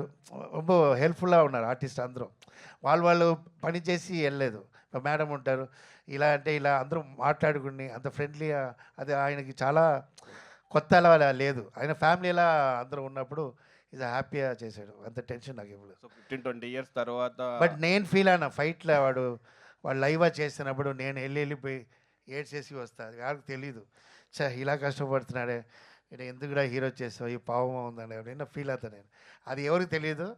ரொம்ப హెల్ప్ఫుల్గా ఉన్నారు. ఆర్టిస్ట్ అందరూ వాళ్ళు పని చేసి వెళ్ళలేదు. మేడం ఉంటారు, ఇలా అంటే ఇలా అందరూ మాట్లాడుకుని అంత ఫ్రెండ్లీగా, అది ఆయనకి చాలా కొత్త అలా లేదు. ఆయన ఫ్యామిలీలా అందరూ ఉన్నప్పుడు ఇది హ్యాపీగా చేశాడు, అంత టెన్షన్ నాకు ఇవ్వలేదు. సో 15-20 years తర్వాత బట్ నేను ఫీల్ అయినా ఫైట్లో వాడు లైవ్గా చేసినప్పుడు నేను వెళ్ళిపోయి ఏడ్చేసి వస్తాను. ఎవరికి తెలీదు, ఇలా కష్టపడుతున్నాడే నేను ఎందుకు కూడా హీరో చేస్తావు, ఈ పావమా ఉందని నేను ఫీల్ అవుతాను. నేను అది ఎవరికి తెలియదు.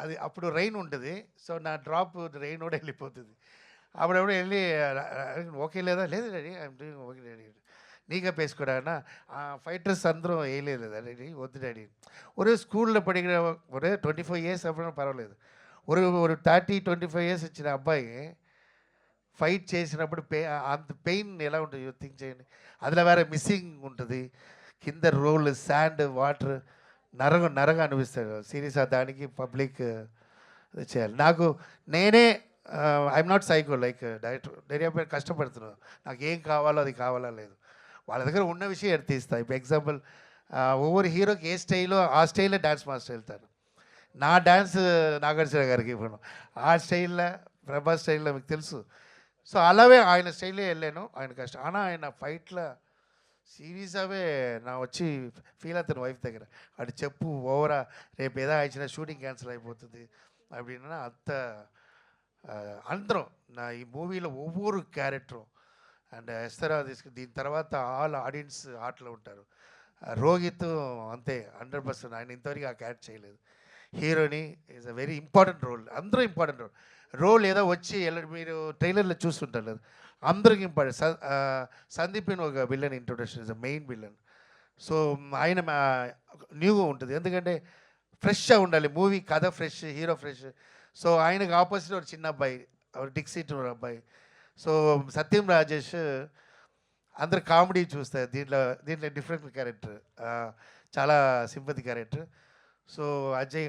అది అప్పుడు రెయిన్ ఉంటుంది, సో నా డ్రాప్ రెయిన్ కూడా వెళ్ళిపోతుంది. అప్పుడప్పుడు వెళ్ళి ఓకే లేదా, లేదు daddy I'm doing okay daddy, నీగా పేసుకోడా ఫైటర్స్ అందరూ వేయలేదు డాడీ, వద్దు డాడీ. ఒరే స్కూల్లో పడిగిన ఒరే 24 years అప్పుడు పర్వాలేదు, ఒక 30-25 years వచ్చిన అబ్బాయి ఫైట్ చేసినప్పుడు అంత పెయిన్ ఎలా ఉంటుంది థింక్ చేయండి. అందులో వేరే మిస్సింగ్ ఉంటుంది, కింద రోల్ శాండ్ వాటర్ నరగ అనిపిస్తాడు. సీరియస్ దానికి పబ్లిక్ చేయాలి. నాకు నేనే I'm not psycho like director కష్టపడుతున్నాను, నాకు ఏం కావాలో అది కావాలా లేదు. వాళ్ళ దగ్గర ఉన్న విషయం ఎడ తీస్తా. ఇప్పుడు ఎగ్జాంపుల్ ఒవ్వొరు హీరోకి ఏ స్టైలో ఆ స్టైల్లో డ్యాన్స్ మాస్టర్ వెళ్తారు. నా డ్యాన్స్ నాగార్జున గారికి ఇప్పుడు ఆ స్టైల్లో ప్రభాస్ స్టైల్లో మీకు తెలుసు. సో అలాగే ఆయన స్టైల్లో వెళ్ళాను. ఆయన కష్టం ஆனால் ఆయన ఫైట్లో సీరియస్గావే నా వచ్చి ఫీల్ అవుతాను వైఫ్ దగ్గర. అటు చెప్పు ఓవరా రేపు ఏదో ఇచ్చిన షూటింగ్ క్యాన్సిల్ అయిపోతుంది அப்படின்னா అందరం నా ఈ మూవీలో ఒవ్వొరు క్యారెక్టరు అండ్ ఎస్తరా దీని తర్వాత ఆల్ ఆడియన్స్ ఆటలో ఉంటారు. రోహిత్ అంతే 100%. ఆయన ఇంతవరకు ఆ క్యారెక్టర్ చేయలేదు. హీరోని is a very important role. అందరూ ఇంపార్టెంట్ రోల్ ఏదో వచ్చి మీరు ట్రైలర్లో చూస్తుంటారు లేదు, అందరికి ఇంపార్టెంట్. సందీప్ని ఒక villain introduction is a main villain. So ఆయన న్యూగా ఉంటుంది, ఎందుకంటే ఫ్రెష్గా ఉండాలి మూవీ, కథ ఫ్రెష్, హీరో ఫ్రెష్. సో ఆయనకు ఆపోజిట్ ఒక చిన్న అబ్బాయి, డిక్సీట్ అబ్బాయి. సో సత్యం రాజేష్ అందరు కామెడీ చూస్తారు, దీంట్లో డిఫరెంట్ క్యారెక్టర్, చాలా సింపతి క్యారెక్టర్. సో అజయ్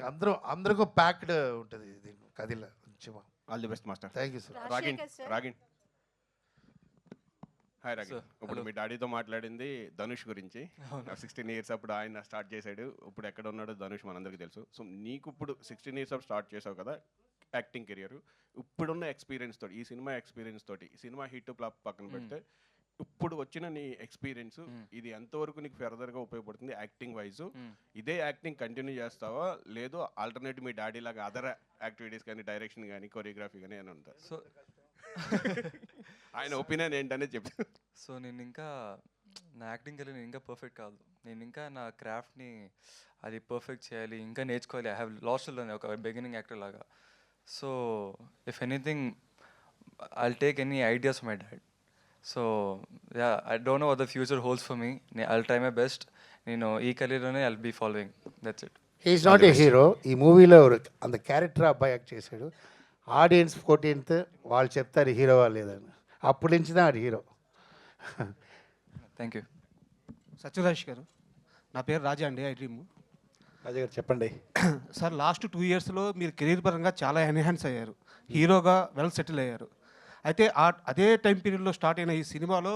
అందరికీ ప్యాక్డ్ ఉంటుంది దీంట్లో కథలో. All the best master. Thank you sir. Ragin hi Ragin. ఇప్పుడు మీ డాడీతో మాట్లాడింది ధనుష్ గురించి. 16 years అప్పుడు ఆయన స్టార్ట్ చేశాడు, ఇప్పుడు ఎక్కడ ఉన్నాడో ధనుష్ మనందరికీ తెలుసు. సో నీకు ఇప్పుడు 16 years అప్పుడు స్టార్ట్ చేసావు కదా యాక్టింగ్ కెరియర్. ఇప్పుడున్న ఎక్స్పీరియన్స్ తోటి, ఈ సినిమా ఎక్స్పీరియన్స్ తోటి, సినిమా హిట్ ఫ్లాప్ పక్కన పెడితే ఇప్పుడు వచ్చిన నీ ఎక్స్పీరియన్స్ ఇది ఎంతవరకు నీకు ఫర్దర్గా ఉపయోగపడుతుంది యాక్టింగ్ వైజ్? ఇదే యాక్టింగ్ కంటిన్యూ చేస్తావా, లేదు ఆల్టర్నేటివ్ మీ డాడీ లాగా అదర్ యాక్టివిటీస్ కానీ, డైరెక్షన్ కానీ, కొరియోగ్రఫీ కానీ అని ఉంటారు? సో ఆయన ఒపీనియన్ ఏంటనే చెప్పి. సో నేను ఇంకా నా యాక్టింగ్ కెరీర్ నేను ఇంకా పర్ఫెక్ట్ కాదు. నేను ఇంకా నా క్రాఫ్ట్ని అది పర్ఫెక్ట్ చేయాలి, ఇంకా నేర్చుకోవాలి. ఐ హ్యావ్ లాస్ట్ ఒక బిగినింగ్ యాక్టర్ లాగా. So if anything I'll take any ideas my dad. So yeah, I don't know what the future holds for me. I'll try my best. నేను ఈ కెరీర్లోనే I'll be following. That's it. He's not a hero. ఈ మూవీలో అంత character అబ్బాయి act చేశాడు. Audience 14th వాళ్ళు చెప్తారు హీరోవా లేదని, అప్పటి నుంచి అది హీరో. Thank you. సత్యరాజ్ గారు, నా పేరు రాజా అండి, ఐ డ్రీమ్. రాజా గారు చెప్పండి. సార్, లాస్ట్ 2 yearsలో మీరు కెరీర్ పరంగా చాలా ఎన్హాన్స్ అయ్యారు, హీరోగా వెల్ సెటిల్ అయ్యారు. అయితే అదే టైం పీరియడ్లో స్టార్ట్ అయిన ఈ సినిమాలో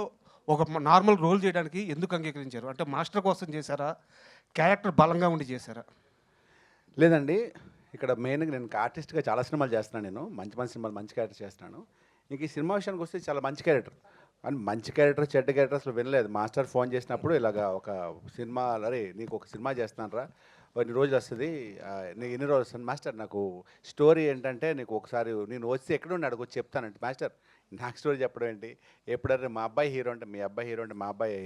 ఒక నార్మల్ రోల్ చేయడానికి ఎందుకు అంగీకరించారు? అంటే మాస్టర్ కోసం చేశారా, క్యారెక్టర్ బలంగా ఉండి చేశారా? లేదండి, ఇక్కడ మెయిన్గా నేను ఆర్టిస్ట్గా చాలా సినిమాలు చేస్తున్నాను. నేను మంచి సినిమాలు, మంచి క్యారెక్టర్ చేస్తున్నాను. ఇంక ఈ సినిమా విషయానికి వస్తే చాలా మంచి క్యారెక్టర్. అండ్ మంచి క్యారెక్టర్, చెడ్డ క్యారెక్టర్ అసలు వినలేదు. మాస్టర్ ఫోన్ చేసినప్పుడు ఇలాగ ఒక సినిమా, అరే నీకు ఒక సినిమా చేస్తాను రా, కొన్ని రోజులు వస్తుంది, నీకు ఎన్ని రోజులు వస్తుంది మాస్టర్, నాకు స్టోరీ ఏంటంటే నీకు ఒకసారి నేను వచ్చి ఎక్కడుండి అడుగు చెప్తానంటే, మాస్టర్ నాకు స్టోరీ చెప్పడం ఏంటి, ఎప్పుడైనా మా అబ్బాయి హీరో అంటే మీ అబ్బాయి హీరో అంటే మా అబ్బాయి,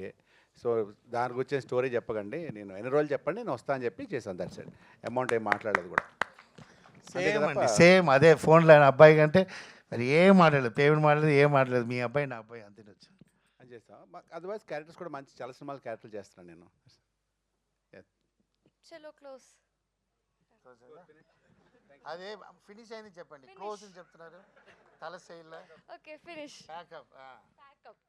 సో దాని గురించి స్టోరీ చెప్పకండి, నేను ఎన్ని రోజులు చెప్పండి నేను వస్తా అని చెప్పి చేశాను. That's it. అమౌంట్ ఏం మాట్లాడలేదు కూడా. సేమ్ అదే ఫోన్లో అబ్బాయి కంటే మరి ఏం మాట్లాడలేదు, పేమెంట్ మాట్లాడలేదు, ఏం మాట్లాడలేదు, మీ అబ్బాయి నా అబ్బాయి అంతే వచ్చి అని చేస్తాను. అదర్వైజ్ క్యారెక్టర్స్ కూడా మంచి చాలా సినిమాలు క్యారెక్టర్లు చేస్తున్నాను నేను. చలో క్లోజ్. అదే ఫినిష్ అయింది చెప్పండి, క్లోజ్ అని చెప్తున్నారు తల స్టైల్లో. Okay, finish. ప్యాకప్. ప్యాకప్.